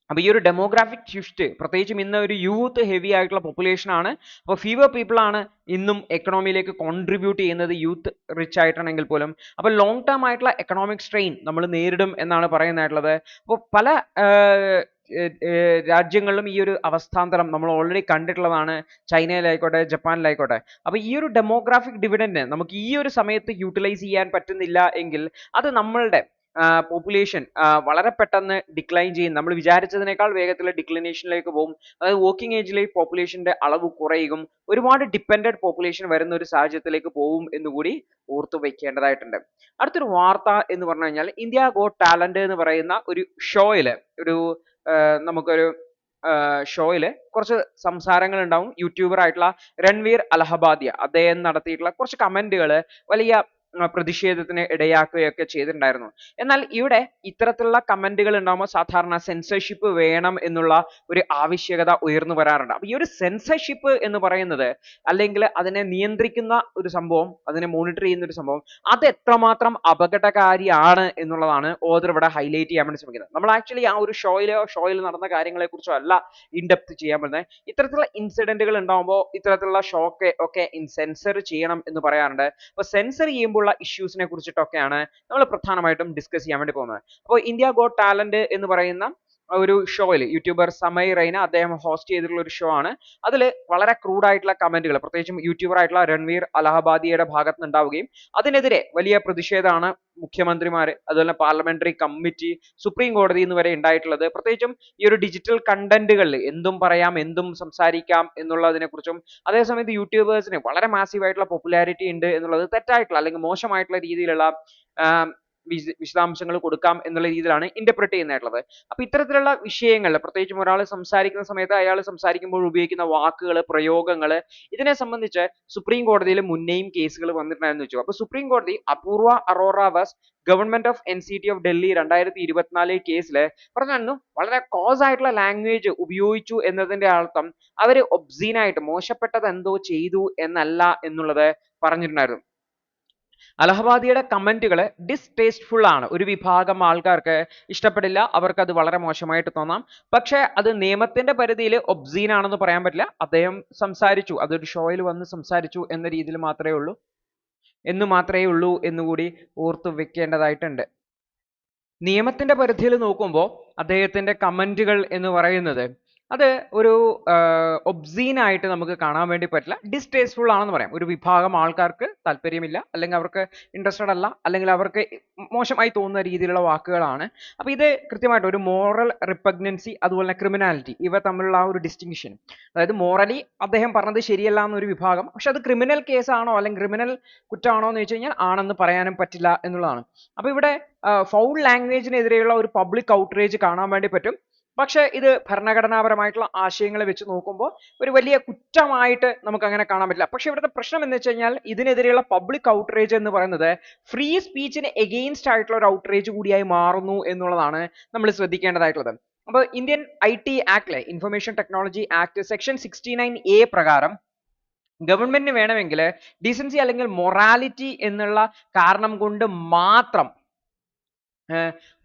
അപ്പൊ ഈ ഒരു ഡെമോഗ്രാഫിക് ഷിഫ്റ്റ്, പ്രത്യേകിച്ചും ഇന്ന് ഒരു യൂത്ത് ഹെവി ആയിട്ടുള്ള പോപ്പുലേഷൻ ആണ്. അപ്പോൾ ഫീവർ പീപ്പിൾ ആണ് ഇന്നും എക്കണോമിയിലേക്ക് കോൺട്രിബ്യൂട്ട് ചെയ്യുന്നത്, യൂത്ത് റിച്ച് ആയിട്ടാണെങ്കിൽ പോലും. അപ്പോൾ ലോങ് ടേം ആയിട്ടുള്ള എക്കണോമിക് സ്ട്രെയിൻ നമ്മൾ നേരിടും എന്നാണ് പറയുന്നതായിട്ടുള്ളത്. അപ്പോൾ പല രാജ്യങ്ങളിലും ഈ ഒരു അവസ്ഥാന്തരം നമ്മൾ ഓൾറെഡി കണ്ടിട്ടുള്ളതാണ്, ചൈനയിലായിക്കോട്ടെ ജപ്പാനിലായിക്കോട്ടെ. അപ്പോൾ ഈ ഒരു ഡെമോഗ്രാഫിക് ഡിവിഡൻഡ് നമുക്ക് ഈ ഒരു സമയത്ത് യൂട്ടിലൈസ് ചെയ്യാൻ പറ്റുന്നില്ല എങ്കിൽ അത് നമ്മളുടെ പോപ്പുലേഷൻ വളരെ പെട്ടെന്ന് ഡിക്ലൈൻ ചെയ്യും, നമ്മൾ വിചാരിച്ചതിനേക്കാൾ വേഗത്തിൽ ഡിക്ലിനേഷനിലേക്ക് പോകും. അതായത് വർക്കിംഗ് ഏജിലെ പോപ്പുലേഷന്റെ അളവ് കുറയുകയും ഒരുപാട് ഡിപ്പെൻഡന്റ് പോപ്പുലേഷൻ വരുന്ന ഒരു സാഹചര്യത്തിലേക്ക് പോകും എന്നുകൂടി ഓർത്തു വെക്കേണ്ടതായിട്ടുണ്ട്. അടുത്തൊരു വാർത്ത എന്ന് പറഞ്ഞു കഴിഞ്ഞാൽ ഇന്ത്യ ഗോട്ട് ടാലന്റ് എന്ന് പറയുന്ന ഒരു ഷോയില് നമുക്കൊരു ഷോയില് കുറച്ച് സംസാരങ്ങൾ ഉണ്ടാവും. യൂട്യൂബർ ആയിട്ടുള്ള രൺവീർ അലഹബാദിയ അദ്ദേഹം നടത്തിയിട്ടുള്ള കുറച്ച് കമന്റുകൾ വലിയ പ്രതിഷേധത്തിന് ഇടയാക്കുകയൊക്കെ ചെയ്തിട്ടുണ്ടായിരുന്നു. എന്നാൽ ഇവിടെ ഇത്തരത്തിലുള്ള കമന്റുകൾ ഉണ്ടാകുമ്പോൾ സാധാരണ സെൻസർഷിപ്പ് വേണം എന്നുള്ള ഒരു ആവശ്യകത ഉയർന്നു വരാറുണ്ട്. അപ്പൊ ഈ ഒരു സെൻസർഷിപ്പ് എന്ന് പറയുന്നത്, അല്ലെങ്കിൽ അതിനെ നിയന്ത്രിക്കുന്ന ഒരു സംഭവം, അതിനെ മോണിറ്റർ ചെയ്യുന്ന ഒരു സംഭവം, അത് എത്രമാത്രം അപകടകാരിയാണ് എന്നുള്ളതാണ് ഓദർ ഇവിടെ ഹൈലൈറ്റ് ചെയ്യാൻ വേണ്ടി ശ്രമിക്കുന്നത്. നമ്മൾ ആക്ച്വലി ആ ഒരു ഷോയിൽ നടന്ന കാര്യങ്ങളെ കുറിച്ചോ അല്ല ഇൻഡെപ്ത് ചെയ്യാൻ പറ്റുന്നത്. ഇത്തരത്തിലുള്ള ഇൻസിഡന്റുകൾ ഉണ്ടാകുമ്പോൾ ഇത്തരത്തിലുള്ള ഷോക്ക് ഒക്കെ സെൻസർ ചെയ്യണം എന്ന് പറയാറുണ്ട്. അപ്പൊ സെൻസർ ചെയ്യുമ്പോൾ ഇഷ്യൂസിനെ കുറിച്ചിട്ടൊക്കെയാണ് നമ്മൾ പ്രധാനമായിട്ടും ഡിസ്കസ് ചെയ്യാൻ വേണ്ടി പോകുന്നത്. അപ്പോൾ ഇന്ത്യ ഗോട്ട് ടാലന്റ് എന്ന് പറയുന്ന ഒരു ഷോയിൽ യൂട്യൂബർ സമയ് റൈന അദ്ദേഹം ഹോസ്റ്റ് ചെയ്തിട്ടുള്ള ഒരു ഷോ ആണ്. അതിൽ വളരെ ക്രൂഡ് ആയിട്ടുള്ള കമന്റുകൾ പ്രത്യേകിച്ചും യൂട്യൂബർ ആയിട്ടുള്ള രൺവീർ അലഹബാദിയുടെ ഭാഗത്ത് നിന്ന് ഉണ്ടാവുകയും അതിനെതിരെ വലിയ പ്രതിഷേധമാണ് മുഖ്യമന്ത്രിമാർ, അതുപോലെ പാർലമെന്ററി കമ്മിറ്റി, സുപ്രീം കോടതി എന്ന് വരെ ഉണ്ടായിട്ടുള്ളത്. പ്രത്യേകിച്ചും ഈ ഒരു ഡിജിറ്റൽ കണ്ടന്റുകളിൽ എന്തും പറയാം, എന്തും സംസാരിക്കാം എന്നുള്ളതിനെ കുറിച്ചും, അതേസമയത്ത് യൂട്യൂബേഴ്സിന് വളരെ മാസീവ് ആയിട്ടുള്ള പോപ്പുലാരിറ്റി ഉണ്ട് എന്നുള്ളത് തെറ്റായിട്ടുള്ള അല്ലെങ്കിൽ മോശമായിട്ടുള്ള രീതിയിലുള്ള വിശദാംശങ്ങൾ കൊടുക്കാം എന്നുള്ള രീതിയിലാണ് ഇന്റർപ്രറ്റ് ചെയ്യുന്നതായിട്ടുള്ളത്. അപ്പൊ ഇത്തരത്തിലുള്ള വിഷയങ്ങൾ പ്രത്യേകിച്ചും ഒരാൾ സംസാരിക്കുന്ന സമയത്ത് അയാൾ സംസാരിക്കുമ്പോൾ ഉപയോഗിക്കുന്ന വാക്കുകൾ, പ്രയോഗങ്ങൾ, ഇതിനെ സംബന്ധിച്ച് സുപ്രീം കോടതിയിൽ മുന്നേയും കേസുകൾ വന്നിട്ടുണ്ടായിരുന്നു വെച്ചു. അപ്പൊ സുപ്രീം കോടതി Apoorva Arora vs government of NCT of Delhi 2024 കേസിൽ പറഞ്ഞിരുന്നു വളരെ കോസ് ആയിട്ടുള്ള ലാംഗ്വേജ് ഉപയോഗിച്ചു എന്നതിന്റെ അർത്ഥം അവര് ഒബ്സീൻ ആയിട്ട് മോശപ്പെട്ടത് എന്തോ ചെയ്തു എന്നല്ല എന്നുള്ളത് പറഞ്ഞിട്ടുണ്ടായിരുന്നു. അലഹബാദിയുടെ കമന്റുകൾ ഡിസ്റ്റേസ്റ്റ്ഫുൾ ആണ്. ഒരു വിഭാഗം ആൾക്കാർക്ക് ഇഷ്ടപ്പെടില്ല, അവർക്ക് അത് വളരെ മോശമായിട്ട് തോന്നാം. പക്ഷെ അത് നിയമത്തിന്റെ പരിധിയിൽ ഒബ്സീൻ ആണെന്ന് പറയാൻ പറ്റില്ല. അദ്ദേഹം സംസാരിച്ചു, അതൊരു ഷോയിൽ വന്ന് സംസാരിച്ചു എന്ന രീതിയിൽ മാത്രമേ ഉള്ളൂ എന്നുകൂടി ഓർത്തു വെക്കേണ്ടതായിട്ടുണ്ട്. നിയമത്തിന്റെ പരിധിയിൽ നോക്കുമ്പോൾ അദ്ദേഹത്തിന്റെ കമന്റുകൾ എന്ന് പറയുന്നത് അത് ഒരു ഒബ്സീൻ ആയിട്ട് നമുക്ക് കാണാൻ വേണ്ടി പറ്റില്ല, ഡിസ്റ്റേസ്റ്റ്ഫുൾ ആണെന്ന് പറയാം. ഒരു വിഭാഗം ആൾക്കാർക്ക് താല്പര്യമില്ല, അല്ലെങ്കിൽ അവർക്ക് ഇൻട്രസ്റ്റഡ് അല്ല, അല്ലെങ്കിൽ അവർക്ക് മോശമായി തോന്നുന്ന രീതിയിലുള്ള വാക്കുകളാണ്. അപ്പൊ ഇത് കൃത്യമായിട്ട് ഒരു മോറൽ റിപ്പഗ്നൻസി അതുപോലെ തന്നെ ക്രിമിനാലിറ്റി ഇവ തമ്മിലുള്ള ആ ഒരു ഡിസ്റ്റിങ്ഷൻ, അതായത് മോറലി അദ്ദേഹം പറഞ്ഞത് ശരിയല്ല എന്നൊരു വിഭാഗം, പക്ഷെ അത് ക്രിമിനൽ കേസാണോ അല്ലെങ്കിൽ ക്രിമിനൽ കുറ്റമാണോ എന്ന് വെച്ച് കഴിഞ്ഞാൽ ആണെന്ന് പറയാനും പറ്റില്ല എന്നുള്ളതാണ്. അപ്പൊ ഇവിടെ ഫൗൾ ലാംഗ്വേജിനെതിരെയുള്ള ഒരു പബ്ലിക് ഔട്ട്റേജ് കാണാൻ വേണ്ടി പറ്റും. പക്ഷെ ഇത് ഭരണഘടനാപരമായിട്ടുള്ള ആശയങ്ങളെ വെച്ച് നോക്കുമ്പോൾ ഒരു വലിയ കുറ്റമായിട്ട് നമുക്ക് അങ്ങനെ കാണാൻ പറ്റില്ല. പക്ഷെ ഇവിടുത്തെ പ്രശ്നം എന്ന് വെച്ച് കഴിഞ്ഞാൽ ഇതിനെതിരെയുള്ള പബ്ലിക് ഔട്ട്റേജ് എന്ന് പറയുന്നത് ഫ്രീ സ്പീച്ചിന് എഗെയിൻസ്റ്റ് ആയിട്ടുള്ള ഒരു ഔട്ട്റേജ് കൂടിയായി മാറുന്നു എന്നുള്ളതാണ് നമ്മൾ ശ്രദ്ധിക്കേണ്ടതായിട്ടുള്ളത്. അപ്പോൾ ഇന്ത്യൻ IT ആക്ടിലെ information technology act section 69A പ്രകാരം ഗവൺമെന്റിന് വേണമെങ്കിൽ ഡീസൻസി അല്ലെങ്കിൽ മൊറാലിറ്റി എന്നുള്ള കാരണം കൊണ്ട് മാത്രം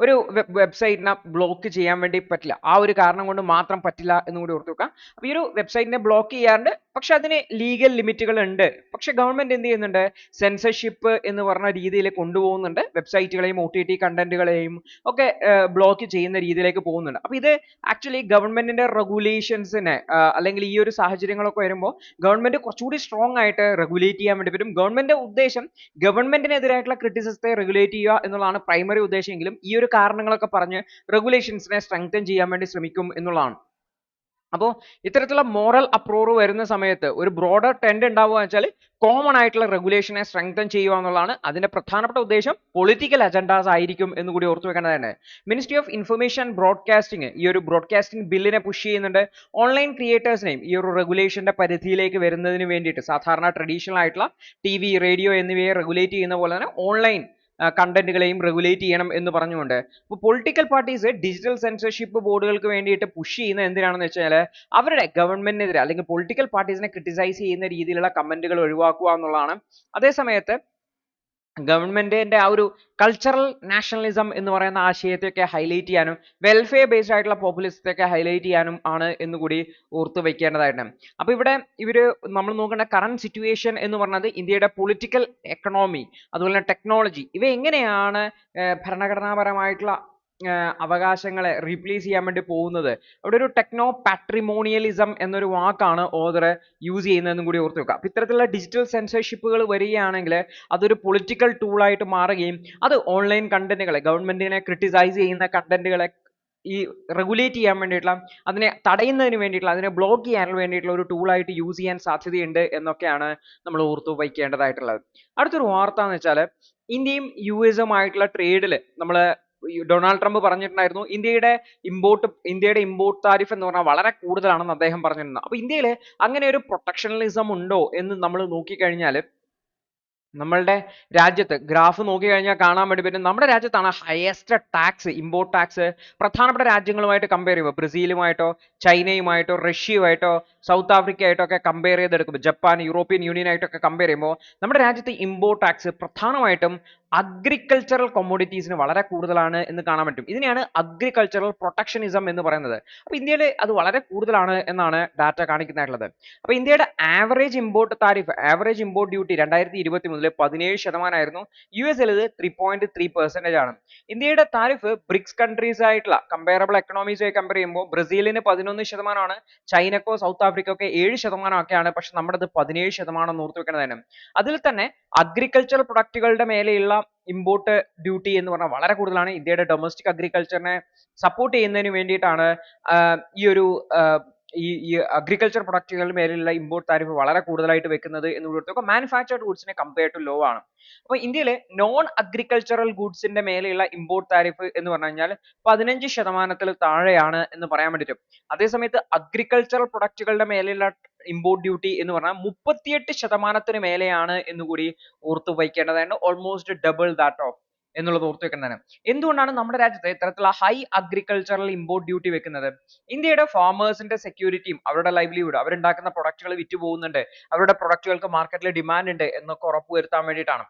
ഒരു വെബ്സൈറ്റിനെ ബ്ലോക്ക് ചെയ്യാൻ വേണ്ടി പറ്റില്ല. ആ ഒരു കാരണം കൊണ്ട് മാത്രം പറ്റില്ല എന്ന് കൂടി ഓർത്ത് വെക്കാം. അപ്പൊ ഈ ഒരു വെബ്സൈറ്റിനെ ബ്ലോക്ക് ചെയ്യാറുണ്ട്, പക്ഷെ അതിന് ലീഗൽ ലിമിറ്റുകൾ ഉണ്ട്. പക്ഷെ ഗവൺമെന്റ് എന്ത് ചെയ്യുന്നുണ്ട്, സെൻസർഷിപ്പ് എന്ന് പറഞ്ഞ രീതിയിൽ കൊണ്ടുപോകുന്നുണ്ട്. വെബ്സൈറ്റുകളെയും OTT കണ്ടന്റുകളെയും ഒക്കെ ബ്ലോക്ക് ചെയ്യുന്ന രീതിയിലേക്ക് പോകുന്നുണ്ട്. അപ്പൊ ഇത് ആക്ച്വലി ഗവൺമെന്റിന്റെ റെഗുലേഷൻസിനെ അല്ലെങ്കിൽ ഈ ഒരു സാഹചര്യങ്ങളൊക്കെ വരുമ്പോൾ ഗവൺമെന്റ് കുറച്ചുകൂടി സ്ട്രോങ് ആയിട്ട് റെഗുലേറ്റ് ചെയ്യാൻ വേണ്ടി പറ്റും. ഗവൺമെന്റ് ഉദ്ദേശം ഗവൺമെന്റിനെതിരായിട്ടുള്ള ക്രിറ്റിസിസത്തെ റെഗുലേറ്റ് ചെയ്യുക എന്നുള്ളതാണ് പ്രൈമറി ഉദ്ദേശം. എങ്കിലും ഈ ഒരു കാരണങ്ങളൊക്കെ പറഞ്ഞ് റെഗുലേഷൻസിനെ സ്ട്രെങ്തൻ ചെയ്യാൻ വേണ്ടി ശ്രമിക്കും എന്നുള്ളതാണ്. അപ്പോൾ ഇത്തരത്തിലുള്ള മോറൽ അപ്രൂവർ വരുന്ന സമയത്ത് ഒരു ബ്രോഡർ ട്രെൻഡ് ഉണ്ടാവുക വെച്ചാൽ കോമൺ ആയിട്ടുള്ള റെഗുലേഷനെ സ്ട്രെങ്തൻ ചെയ്യുക എന്നുള്ളതാണ്. അതിന്റെ പ്രധാനപ്പെട്ട ഉദ്ദേശം പൊളിറ്റിക്കൽ അജണ്ടാസ് ആയിരിക്കും എന്ന് കൂടി ഓർത്തു വെക്കേണ്ടതാണ്. മിനിസ്ട്രി ഓഫ് ഇൻഫർമേഷൻ ബ്രോഡ്കാസ്റ്റിംഗ് ഈ ഒരു ബ്രോഡ്കാസ്റ്റിംഗ് ബില്ലിനെ പുഷ് ചെയ്യുന്നുണ്ട്. ഓൺലൈൻ ക്രിയേറ്റേഴ്സിനെയും ഈ ഒരു റെഗുലേഷന്റെ പരിധിയിലേക്ക് വരുന്നതിന് വേണ്ടിയിട്ട് സാധാരണ ട്രഡീഷണൽ ആയിട്ടുള്ള TV, റേഡിയോ എന്നിവയെ റെഗുലേറ്റ് ചെയ്യുന്ന പോലെ തന്നെ ഓൺലൈൻ കണ്ടന്റുകളെയും റെഗുലേറ്റ് ചെയ്യണം എന്ന് പറഞ്ഞുകൊണ്ട് ഇപ്പോൾ പൊളിറ്റിക്കൽ പാർട്ടീസ് ഡിജിറ്റൽ സെൻസർഷിപ്പ് ബോർഡുകൾക്ക് വേണ്ടിയിട്ട് പുഷ് ചെയ്യുന്നത് എന്തിനാണെന്ന് വെച്ചാൽ അവരുടെ ഗവൺമെന്റിനെതിരെ അല്ലെങ്കിൽ പൊളിറ്റിക്കൽ പാർട്ടീസിനെ ക്രിട്ടിസൈസ് ചെയ്യുന്ന രീതിയിലുള്ള കമന്റുകൾ ഒഴിവാക്കുക എന്നുള്ളതാണ്. അതേസമയത്ത് ഗവൺമെന്റിന്റെ ആ ഒരു കൾച്ചറൽ നാഷണലിസം എന്ന് പറയുന്ന ആശയത്തെയൊക്കെ ഹൈലൈറ്റ് ചെയ്യാനും വെൽഫെയർ ബേസ്ഡ് ആയിട്ടുള്ള പോപ്പുലിസത്തെയൊക്കെ ഹൈലൈറ്റ് ചെയ്യാനും ആണ് എന്നുകൂടി ഓർത്തു വെക്കേണ്ടതായിട്ടുണ്ട്. അപ്പൊ ഇവിടെ നമ്മൾ നോക്കേണ്ട കറന്റ് സിറ്റുവേഷൻ എന്ന് പറഞ്ഞത് ഇന്ത്യയുടെ പൊളിറ്റിക്കൽ എക്കണോമി അതുപോലെ തന്നെ ടെക്നോളജി ഇവ എങ്ങനെയാണ് ഭരണഘടനാപരമായിട്ടുള്ള അവകാശങ്ങളെ റീപ്ലേസ് ചെയ്യാൻ വേണ്ടി പോകുന്നത്. അവിടെ ഒരു ടെക്നോ പാട്രിമോണിയലിസം എന്നൊരു വാക്കാണ് ഓതർ യൂസ് ചെയ്യുന്നതെന്നും കൂടി ഓർത്ത് വെക്കുക. അപ്പൊ ഇത്തരത്തിലുള്ള ഡിജിറ്റൽ സെൻസർഷിപ്പുകൾ വരികയാണെങ്കിൽ അതൊരു പൊളിറ്റിക്കൽ ടൂളായിട്ട് മാറുകയും അത് ഓൺലൈൻ കണ്ടന്റുകളെ ഗവൺമെന്റിനെ ക്രിട്ടിസൈസ് ചെയ്യുന്ന കണ്ടന്റുകളെ ഈ റെഗുലേറ്റ് ചെയ്യാൻ വേണ്ടിയിട്ടുള്ള അതിനെ തടയുന്നതിന് വേണ്ടിയിട്ടുള്ള അതിനെ ബ്ലോക്ക് ചെയ്യാൻ വേണ്ടിയിട്ടുള്ള ഒരു ടൂളായിട്ട് യൂസ് ചെയ്യാൻ സാധ്യതയുണ്ട് എന്നൊക്കെയാണ് നമ്മൾ ഓർത്തു വയ്ക്കേണ്ടതായിട്ടുള്ളത്. അടുത്തൊരു വാർത്ത എന്ന് വെച്ചാൽ ഇന്ത്യയും US-ഉമായിട്ടുള്ള ട്രേഡിൽ നമ്മൾ ഡൊണാൾഡ് ട്രംപ് പറഞ്ഞിട്ടുണ്ടായിരുന്നു ഇന്ത്യയുടെ ഇമ്പോർട്ട് താരിഫ് എന്ന് പറഞ്ഞാൽ വളരെ കൂടുതലാണെന്ന് അദ്ദേഹം പറഞ്ഞിട്ടുണ്ട്. അപ്പൊ ഇന്ത്യയിൽ അങ്ങനെ ഒരു പ്രൊട്ടക്ഷണലിസം ഉണ്ടോ എന്ന് നമ്മൾ നോക്കിക്കഴിഞ്ഞാൽ നമ്മളുടെ രാജ്യത്ത് ഗ്രാഫ് നോക്കിക്കഴിഞ്ഞാൽ കാണാൻ വേണ്ടി പറ്റും നമ്മുടെ രാജ്യത്താണ് ഹയസ്റ്റ് ടാക്സ് ഇമ്പോർട്ട് ടാക്സ് പ്രധാനപ്പെട്ട രാജ്യങ്ങളുമായിട്ട് കമ്പയർ ചെയ്യുമ്പോൾ ബ്രസീലുമായിട്ടോ ചൈനയുമായിട്ടോ റഷ്യയുമായിട്ടോ സൗത്ത് ആഫ്രിക്കയായിട്ടോ ഒക്കെ കമ്പയർ ചെയ്തെടുക്കുമ്പോൾ ജപ്പാൻ യൂറോപ്യൻ യൂണിയനായിട്ടൊക്കെ കമ്പയർ ചെയ്യുമ്പോൾ നമ്മുടെ രാജ്യത്ത് ഇമ്പോർട്ട് ടാക്സ് പ്രധാനമായിട്ടും അഗ്രികൾച്ചറൽ കൊമോഡിറ്റീസിന് വളരെ കൂടുതലാണ് എന്ന് കാണാൻ പറ്റും. ഇതിനെയാണ് അഗ്രികൾച്ചറൽ പ്രൊട്ടക്ഷനിസം എന്ന് പറയുന്നത്. അപ്പൊ ഇന്ത്യയിൽ അത് വളരെ കൂടുതലാണ് എന്നാണ് ഡാറ്റ കാണിക്കുന്നതായിട്ടുള്ളത്. അപ്പൊ ഇന്ത്യയുടെ average import tariff average import duty 2023 17% ആയിരുന്നു. US-ൽ ഇത് 3.3% ആണ്. ഇന്ത്യയുടെ താരിഫ് ബ്രിക്സ് കൺട്രീസ് ആയിട്ടുള്ള കമ്പയറബിൾ എക്കണോമീസുമായി കമ്പയർ ചെയ്യുമ്പോൾ ബ്രസീലിന് 11%, ചൈനക്കോ സൗത്ത് ആഫ്രിക്കക്കോ 7% ഒക്കെയാണ്. പക്ഷെ നമ്മുടേത് 17% ഓർത്ത് വെക്കേണ്ടതാണ്. അതിൽ തന്നെ അഗ്രികൾച്ചറൽ പ്രൊഡക്റ്റുകളുടെ മേലെയുള്ള ഇമ്പോർട്ട് ഡ്യൂട്ടി എന്ന് പറഞ്ഞാൽ വളരെ കൂടുതലാണ്. ഇന്ത്യയുടെ ഡൊമസ്റ്റിക് അഗ്രികൾച്ചറിനെ സപ്പോർട്ട് ചെയ്യുന്നതിന് വേണ്ടിയിട്ടാണ് ഈ ഒരു ഈ അഗ്രികൾച്ചർ പ്രൊഡക്റ്റുകളുടെ മേലുള്ള ഇമ്പോർട്ട് താരിഫ് വളരെ കൂടുതലായിട്ട് വെക്കുന്നത് എന്ന് കൊടുത്തൊക്കെ മാനുഫാക്ചർഡ് ഗുഡ്സിനെ കമ്പയർ ടു ലോ ആണ്. അപ്പോൾ ഇന്ത്യയിൽ നോൺ അഗ്രികൾച്ചറൽ ഗുഡ്സിന്റെ മേലെയുള്ള ഇമ്പോർട്ട് താരിഫ് എന്ന് പറഞ്ഞു കഴിഞ്ഞാൽ 15% താഴെയാണ് എന്ന് പറയാൻ വേണ്ടി പറ്റും. അതേസമയത്ത് അഗ്രികൾച്ചറൽ പ്രൊഡക്റ്റുകളുടെ മേലെയുള്ള ഇമ്പോർട്ട് ഡ്യൂട്ടി എന്ന് പറഞ്ഞാൽ 38% മേലെയാണ് എന്നുകൂടി ഓർത്തു വയ്ക്കേണ്ടതാണ്. ഓൾമോസ്റ്റ് ഡബിൾ ദാറ്റ് ഓഫ് എന്നുള്ളത് ഓർത്ത് വെക്കേണ്ടതാണ്. എന്തുകൊണ്ടാണ് നമ്മുടെ രാജ്യത്ത് ഇത്തരത്തിലുള്ള ഹൈ അഗ്രികൾച്ചറൽ ഇമ്പോർട്ട് ഡ്യൂട്ടി വെക്കുന്നത്? ഇന്ത്യയുടെ ഫാമേഴ്സിന്റെ സെക്യൂരിറ്റിയും അവരുടെ ലൈവ്ലിഹുഡ്, അവരുണ്ടാക്കുന്ന പ്രൊഡക്റ്റുകൾ വിറ്റ് പോകുന്നുണ്ട്, അവരുടെ പ്രൊഡക്റ്റുകൾക്ക് മാർക്കറ്റിൽ ഡിമാൻഡ് ഉണ്ട് എന്നൊക്കെ ഉറപ്പുവരുത്താൻ വേണ്ടിയിട്ടാണ്.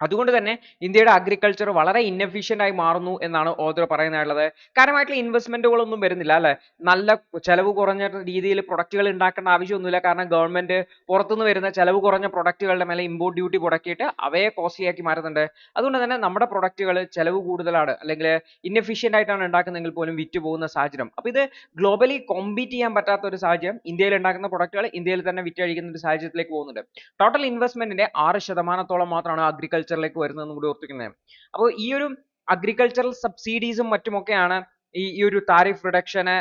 അതുകൊണ്ട് തന്നെ ഇന്ത്യയുടെ അഗ്രികൾച്ചർ വളരെ ഇൻഎഫിഷ്യന്റ് ആയി മാറുന്നു എന്നാണ് ഓഥർ പറയുന്നത്. കാര്യമായിട്ടുള്ള ഇൻവെസ്റ്റ്മെന്റുകളൊന്നും വരുന്നില്ല അല്ലെ, നല്ല ചെലവ് കുറഞ്ഞ രീതിയിൽ പ്രൊഡക്റ്റുകൾ ഉണ്ടാക്കേണ്ട ആവശ്യമൊന്നുമില്ല. കാരണം ഗവൺമെന്റ് പുറത്തുനിന്ന് വരുന്ന ചെലവ് കുറഞ്ഞ പ്രൊഡക്റ്റുകളുടെ മേലെ ഇമ്പോർട്ട് ഡ്യൂട്ടി മുടക്കിയിട്ട് അവയെ കോസ്റ്റ്ലി ആക്കി മാറ്റുന്നുണ്ട്. അതുകൊണ്ട് തന്നെ നമ്മുടെ പ്രൊഡക്റ്റുകൾ ചെലവ് കൂടുതലാണ് അല്ലെങ്കിൽ ഇൻഎഫിഷ്യന്റ് ആയിട്ടാണ് ഉണ്ടാക്കുന്നതെങ്കിൽ പോലും വിറ്റ് പോകുന്ന സാഹചര്യം. അപ്പൊ ഇത് ഗ്ലോബലി കോമ്പീറ്റ് ചെയ്യാൻ പറ്റാത്ത ഒരു സാഹചര്യം, ഇന്ത്യയിൽ ഉണ്ടാക്കുന്ന പ്രൊഡക്റ്റുകൾ ഇന്ത്യയിൽ തന്നെ വിറ്റഴിക്കുന്ന ഒരു സാഹചര്യത്തിലേക്ക് പോകുന്നുണ്ട്. ടോട്ടൽ ഇൻവെസ്റ്റ്മെന്റിന്റെ 6% മാത്രമാണ് അഗ്രികൾച്ചറിലേക്ക് വരുന്നതെന്ന് കൂടി ഓർത്തിരിക്കുന്നത്. അപ്പോൾ ഈ ഒരു അഗ്രികൾച്ചറൽ സബ്സിഡീസും മറ്റുമൊക്കെയാണ് ഈ ഒരു താരിഫ് റിഡക്ഷനെ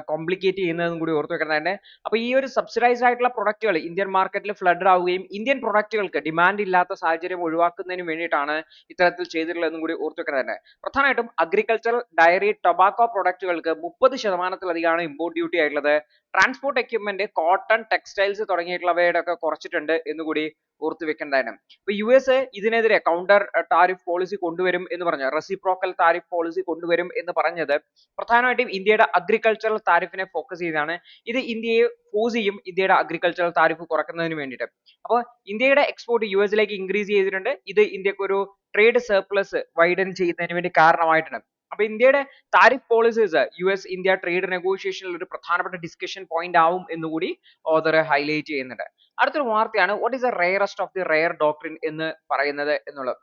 കോംപ്ലിക്കേറ്റ് ചെയ്യുന്നതെന്നും കൂടി ഓർത്തു വെക്കേണ്ടതുണ്ട്. അപ്പോൾ ഈ ഒരു സബ്സിഡൈസ്ഡ് ആയിട്ടുള്ള പ്രൊഡക്റ്റുകൾ ഇന്ത്യൻ മാർക്കറ്റിൽ ഫ്ലഡ് ആവുകയും ഇന്ത്യൻ പ്രൊഡക്റ്റുകൾക്ക് ഡിമാൻഡ് ഇല്ലാത്ത സാഹചര്യം ഒഴിവാക്കുന്നതിന് വേണ്ടിയിട്ടാണ് ഇത്തരത്തിൽ ചെയ്തിട്ടുള്ളതെന്നും കൂടി ഓർത്തു വെക്കേണ്ടതുണ്ട്. പ്രധാനമായിട്ടും അഗ്രികൾച്ചറൽ, ഡയറി, ടൊബാക്കോ പ്രൊഡക്റ്റുകൾക്ക് 30%-ലധികമാണ് ഇമ്പോർട്ട് ഡ്യൂട്ടി ആയിട്ടുള്ളത്. ട്രാൻസ്പോർട്ട് എക്യുപ്മെന്റ്, കോട്ടൺ, ടെക്സ്റ്റൈൽസ് തുടങ്ങിയിട്ടുള്ളവയുടെ ഒക്കെ കുറച്ചിട്ടുണ്ട് എന്നുകൂടി ഓർത്തു വെക്കേണ്ടതാണ്. ഇപ്പൊ US ഇതിനെതിരെ കൗണ്ടർ ടാരിഫ് പോളിസി കൊണ്ടുവരും എന്ന് പറഞ്ഞു, റെസിപ്രോക്കൽ ടാരിഫ് പോളിസി കൊണ്ടുവരും എന്ന് പറഞ്ഞത് പ്രധാനമായിട്ടും ഇന്ത്യയുടെ അഗ്രികൾച്ചറൽ താരിഫിനെ ഫോക്കസ് ചെയ്താണ്. ഇത് ഇന്ത്യയെ ഫോഴ്സ് ചെയ്യും ഇന്ത്യയുടെ അഗ്രികൾച്ചറൽ താരിഫ് കുറക്കുന്നതിന് വേണ്ടിയിട്ട്. അപ്പോൾ ഇന്ത്യയുടെ എക്സ്പോർട്ട് US-ലേക്ക് ഇൻക്രീസ് ചെയ്തിട്ടുണ്ട്. ഇത് ഇന്ത്യക്ക് ഒരു ട്രേഡ് സർപ്ലസ് വൈഡൻ ചെയ്യുന്നതിന് വേണ്ടി കാരണമായിട്ടുണ്ട്. അപ്പൊ ഇന്ത്യയുടെ താരിഫ് പോളിസീസ് US-ഇന്ത്യ ട്രേഡ് നെഗോഷിയേഷനിൽ ഒരു പ്രധാനപ്പെട്ട ഡിസ്കഷൻ പോയിന്റ് ആവും എന്നുകൂടി ഓഥർ ഹൈലൈറ്റ് ചെയ്യുന്നുണ്ട്. അടുത്തൊരു വാർത്തയാണ് what is the rarest of the rare doctrine എന്ന് പറയുന്നത് എന്നുള്ളത്.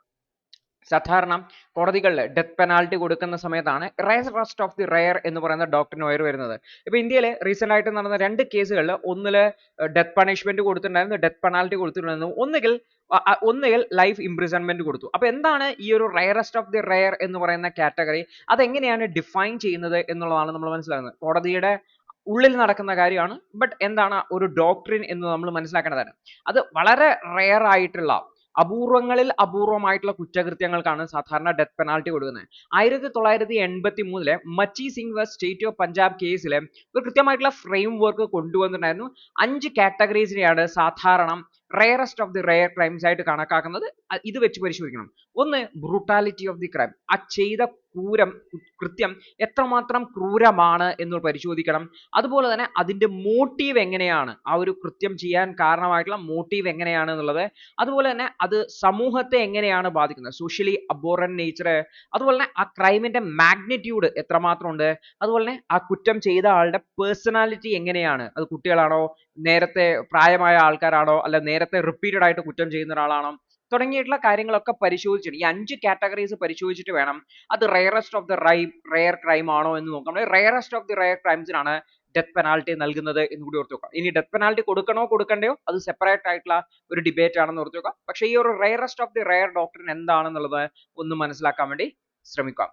സാധാരണ കോടതികളിൽ ഡെത്ത് പെനാൽറ്റി കൊടുക്കുന്ന സമയത്താണ് റെയറസ്റ്റ് ഓഫ് ദി റെയർ എന്ന് പറയുന്ന ഡോക്ട്രിൻ ഉയർന്നു വരുന്നത്. ഇപ്പൊ ഇന്ത്യയിൽ റീസെന്റ് ആയിട്ട് നടന്ന 2 കേസുകളിൽ ഒന്നില് ഡെത്ത് പണിഷ്മെന്റ് കൊടുത്തിട്ടുണ്ടായിരുന്നു, ഡെത്ത് പെനാൽറ്റി കൊടുത്തിട്ടുണ്ടായിരുന്നു, ഒന്നുകിൽ ലൈഫ് ഇംപ്രിസൺമെന്റ് കൊടുത്തു. അപ്പൊ എന്താണ് ഈ ഒരു റെയറസ്റ്റ് ഓഫ് ദി റെയർ എന്ന് പറയുന്ന കാറ്റഗറി, അതെങ്ങനെയാണ് ഡിഫൈൻ ചെയ്യുന്നത് എന്നുള്ളതാണ് നമ്മൾ മനസ്സിലാക്കുന്നത്. കോടതിയുടെ ഉള്ളിൽ നടക്കുന്ന കാര്യമാണ്, ബട്ട് എന്താണ് ഒരു ഡോക്ട്രിൻ എന്ന് നമ്മൾ മനസ്സിലാക്കേണ്ടതാണ്. അത് വളരെ റെയർ ആയിട്ടുള്ള അപൂർവങ്ങളിൽ അപൂർവമായിട്ടുള്ള കുറ്റകൃത്യങ്ങൾക്കാണ് സാധാരണ ഡെത്ത് പെനാൽറ്റി കൊടുക്കുന്നത്. 1983 Machhi Singh versus state of Punjab കേസിൽ ഒരു കൃത്യമായിട്ടുള്ള ഫ്രെയിം വർക്ക് കൊണ്ടുവന്നിട്ടുണ്ടായിരുന്നു. 5 കാറ്റഗറീസിനെയാണ് സാധാരണ rarest of the rare crimes ആയിട്ട് കണക്കാക്കുന്നത്. ഇത് വെച്ച് പരിശോധിക്കണം. ഒന്ന്, ബ്രൂട്ടാലിറ്റി ഓഫ് ദി ക്രൈം, ആ ചെയ്ത കൃത്യം എത്രമാത്രം ക്രൂരമാണ് എന്ന് പരിശോധിക്കണം. അതുപോലെ തന്നെ അതിന്റെ മോട്ടീവ് എങ്ങനെയാണ്, ആ ഒരു കൃത്യം ചെയ്യാൻ കാരണമായിട്ടുള്ള മോട്ടീവ് എങ്ങനെയാണ് എന്നുള്ളത്. അതുപോലെ തന്നെ അത് സമൂഹത്തെ എങ്ങനെയാണ് ബാധിക്കുന്നത്, സോഷ്യലി അബോറന്റ് നേച്ചർ. അതുപോലെ തന്നെ ആ ക്രൈമിന്റെ മാഗ്നിറ്റ്യൂഡ് എത്രമാത്രം ഉണ്ട്. അതുപോലെ തന്നെ ആ കുറ്റം ചെയ്ത ആളുടെ പേഴ്സണാലിറ്റി എങ്ങനെയാണ്, അത് കുട്ടികളാണോ, നേരത്തെ പ്രായമായ ആൾക്കാരാണോ, അല്ല നേരത്തെ റിപ്പീറ്റഡ് ആയിട്ട് കുറ്റം ചെയ്യുന്ന ഒരാളാണോ, തുടങ്ങിയിട്ടുള്ള കാര്യങ്ങളൊക്കെ പരിശോധിച്ചിട്ട് ഈ 5 കാറ്റഗറീസ് പരിശോധിച്ചിട്ട് വേണം അത് rarest of the rare crime ആണോ എന്ന് നോക്കാം. റെയറസ്റ്റ് ഓഫ് ദി റെയർ ക്രൈംസിനാണ് ഡെത്ത് പെനാൽറ്റി നൽകുന്നത് എന്ന് കൂടി ഓർത്ത് വെക്കാം. ഇനി ഡെത്ത് പെനാൽറ്റി കൊടുക്കണോ കൊടുക്കണ്ടയോ അത് സെപ്പറേറ്റ് ആയിട്ടുള്ള ഒരു ഡിബേറ്റ് ആണെന്ന് ഓർത്ത് വെക്കാം. പക്ഷേ ഈ ഒരു rarest of the rare doctrine എന്താണെന്നുള്ളത് ഒന്ന് മനസ്സിലാക്കാൻ വേണ്ടി ശ്രമിക്കാം.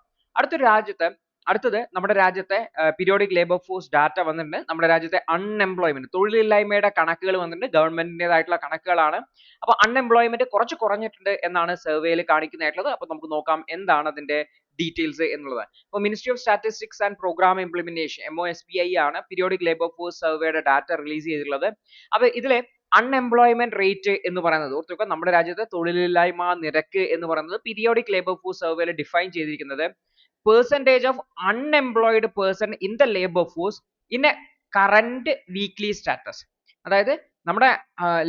അടുത്തത് നമ്മുടെ രാജ്യത്തെ പീരിയോഡിക് ലേബർ ഫോഴ്സ് ഡാറ്റ വന്നിട്ടുണ്ട്. നമ്മുടെ രാജ്യത്തെ അൺഎംപ്ലോയ്മെന്റ്, തൊഴിലില്ലായ്മയുടെ കണക്കുകൾ വന്നിട്ടുണ്ട്. ഗവൺമെന്റിന്റേതായിട്ടുള്ള കണക്കുകളാണ്. അപ്പൊ അൺഎംപ്ലോയ്മെന്റ് കുറച്ച് കുറഞ്ഞിട്ടുണ്ട് എന്നാണ് സർവേയിൽ കാണിക്കുന്നതായിട്ടുള്ളത്. അപ്പൊ നമുക്ക് നോക്കാം എന്താണ് അതിന്റെ ഡീറ്റെയിൽസ് എന്നുള്ളത്. അപ്പോൾ ministry of statistics and programme implementation MOSPI ആണ് പീരിയോഡിക് ലേബർ ഫോഴ്സ് സർവേയുടെ ഡാറ്റ റിലീസ് ചെയ്തിട്ടുള്ളത്. അപ്പൊ ഇതിലെ അൺഎംപ്ലോയ്മെന്റ് റേറ്റ് എന്ന് പറയുന്നത് ഓർത്തുവെക്കുക, നമ്മുടെ രാജ്യത്തെ തൊഴിലില്ലായ്മ നിരക്ക് എന്ന് പറയുന്നത് പീരിയോഡിക് ലേബർ ഫോഴ്സ് സർവേയിൽ ഡിഫൈൻ ചെയ്തിരിക്കുന്നത് percentage of unemployed person in the labor force in a current weekly status. അതായത് നമ്മുടെ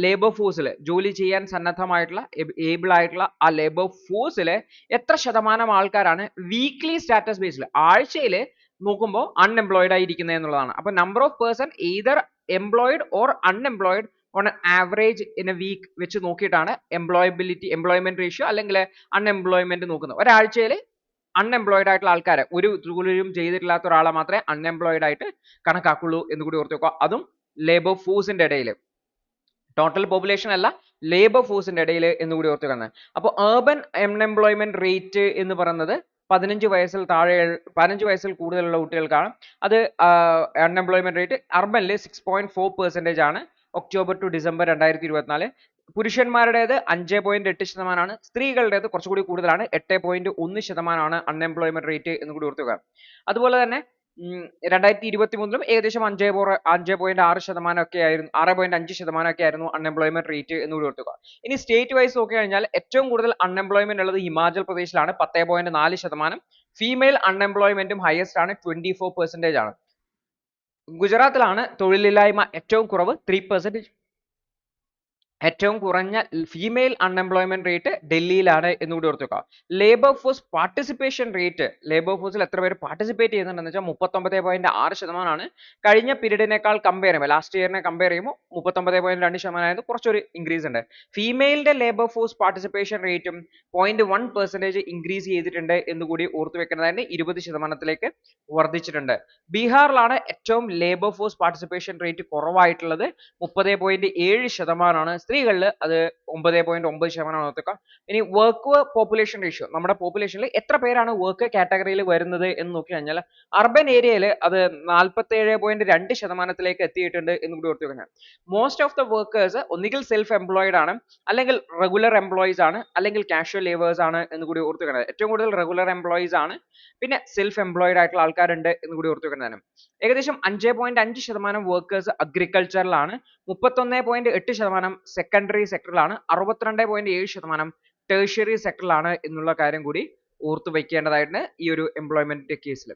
ലേബർ ഫോഴ്സിൽ ജോലി ചെയ്യാൻ സന്നദ്ധമായിട്ടുള്ള ഏബിൾ ആയിട്ടുള്ള ആ ലേബർ ഫോഴ്സിൽ എത്ര ശതമാനം ആൾക്കാരാണ് വീക്ക്ലി സ്റ്റാറ്റസ് ബേസിൽ ആഴ്ചയിൽ നോക്കുമ്പോൾ അൺഎംപ്ലോയിഡ് ആയിരിക്കുന്നത് എന്നുള്ളതാണ്. അപ്പൊ number of person either employed or unemployed on average in a week വെച്ച് നോക്കിയിട്ടാണ് എംപ്ലോയ്മെന്റ് റേഷ്യോ അല്ലെങ്കിൽ അൺഎംപ്ലോയ്മെന്റ് നോക്കുന്നത്. ഒരാഴ്ചയിൽ അൺഎംപ്ലോയിഡ് ആയിട്ടുള്ള ആൾക്കാരെ, ഒരു ജോലിയും ചെയ്തിട്ടില്ലാത്ത ഒരാളെ മാത്രമേ അൺഎംപ്ലോയിഡ് ആയിട്ട് കണക്കാക്കുള്ളൂ എന്ന് കൂടി ഓർത്ത് വെക്കുക. അതും ലേബർ ഫോഴ്സിന്റെ ഇടയിൽ, ടോട്ടൽ പോപ്പുലേഷൻ അല്ല, ലേബർ ഫോഴ്സിന്റെ ഇടയിൽ എന്ന് കൂടി ഓർത്ത് വെക്കുന്നത്. അപ്പോൾ urban unemployment rate എന്ന് പറയുന്നത് 15 വയസ്സിൽ താഴെ 15 വയസ്സിൽ കൂടുതലുള്ള കുട്ടികൾക്കാണ് അത് അൺഎംപ്ലോയ്മെന്റ് റേറ്റ്. അർബനിൽ 6.4% ആണ് ഒക്ടോബർ ടു ഡിസംബർ 2024. പുരുഷന്മാരുടേത് 5.8%, സ്ത്രീകളുടേത് കുറച്ചുകൂടി കൂടുതലാണ് 8.1% അൺഎംപ്ലോയ്മെന്റ് റേറ്റ് എന്ന് കൂടി ഓർത്തുക. അതുപോലെ തന്നെ 2023 ഏകദേശം 5.6% ഒക്കെ ആയിരുന്നു, 6.5% ഒക്കെ ആയിരുന്നു അൺഎംപ്ലോയ്മെന്റ് റേറ്റ് എന്ന് കൂടി ഓർത്തുക. ഇനി സ്റ്റേറ്റ് വൈസ് നോക്കി കഴിഞ്ഞാൽ ഏറ്റവും കൂടുതൽ അൺഎംപ്ലോയ്മെന്റ് ഉള്ളത് ഹിമാചൽ പ്രദേശിലാണ് 10.4%. ഫീമെയിൽ അൺഎംപ്ലോയ്മെന്റും ഹയസ്റ്റ് ആണ് 24% ആണ്. ഗുജറാത്തിലാണ് തൊഴിലില്ലായ്മ ഏറ്റവും കുറവ് 3%. ഏറ്റവും കുറഞ്ഞ ഫീമെയിൽ അൺഎംപ്ലോയ്മെന്റ് റേറ്റ് ഡൽഹിയിലാണ് എന്നുകൂടി ഓർത്തുക. Labour force participation rate, labour ഫോഴ്സിൽ എത്ര പേര് പാർട്ടിസിപ്പേറ്റ് ചെയ്യുന്നുണ്ടെന്ന് വെച്ചാൽ 39.6% ആണ്. കഴിഞ്ഞ പീരീഡിനേക്കാൾ കമ്പയർ ചെയ്യുമ്പോൾ, ലാസ്റ്റ് ഇയറിനെ കമ്പയർ ചെയ്യുമ്പോൾ 39.2% ആയത് കുറച്ചൊരു ഇൻക്രീസ് ഉണ്ട്. ഫീമെയിലിന്റെ ലേബർ ഫോഴ്സ് പാർട്ടിസിപ്പേഷൻ റേറ്റും 0.1% ഇൻക്രീസ് ചെയ്തിട്ടുണ്ട് എന്നുകൂടി ഓർത്തു വെക്കുന്നതായിട്ട് 20%ത്തിലേക്ക് വർദ്ധിച്ചിട്ടുണ്ട്. ബീഹാറിലാണ് ഏറ്റവും ലേബർ ഫോഴ്സ് പാർട്ടിസിപ്പേഷൻ റേറ്റ് കുറവായിട്ടുള്ളത്, 30.7% ആണ്. സ്ത്രീകളിൽ അത് 9.9% ഓർത്തുക. ഇനി വർക്ക് പോപ്പുലേഷൻ റേഷ്യോ, നമ്മുടെ പോപ്പുലേഷനിൽ എത്ര പേരാണ് വർക്ക് കാറ്റഗറിയിൽ വരുന്നത് എന്ന് നോക്കി കഴിഞ്ഞാൽ അർബൻ ഏരിയയിൽ അത് 47.2%ത്തിലേക്ക് എത്തിയിട്ടുണ്ട് എന്ന് കൂടി ഓർത്തു കഴിഞ്ഞാൽ മോസ്റ്റ് ഓഫ് ദ വർക്കേഴ്സ് ഒന്നുകിൽ സെൽഫ് എംപ്ലോയിഡ് ആണ്, അല്ലെങ്കിൽ റെഗുലർ എംപ്ലോയീസ് ആണ്, അല്ലെങ്കിൽ കാഷ്വൽ ലേബേഴ്സ് ആണ് എന്ന് കൂടി ഓർത്തു കഴിഞ്ഞാൽ ഏറ്റവും കൂടുതൽ റെഗുലർ എംപ്ലോയീസ് ആണ്, പിന്നെ സെൽഫ് എംപ്ലോയിഡ് ആയിട്ടുള്ള ആൾക്കാരുണ്ട് എന്ന് കൂടി ഓർത്തു കഴിഞ്ഞാൽ ഏകദേശം 5.5% വർക്കേഴ്സ് അഗ്രികൾച്ചറിലാണ്, 31.8% സെക്കൻഡറി സെക്ടറിലാണ്, 62.7% ടേഴ്ഷ്യറി സെക്ടറിലാണ് എന്നുള്ള കാര്യം കൂടി ഓർത്തു വെക്കേണ്ടതായിട്ടുണ്ട് ഈ ഒരു എംപ്ലോയ്മെന്റ് കേസിൽ.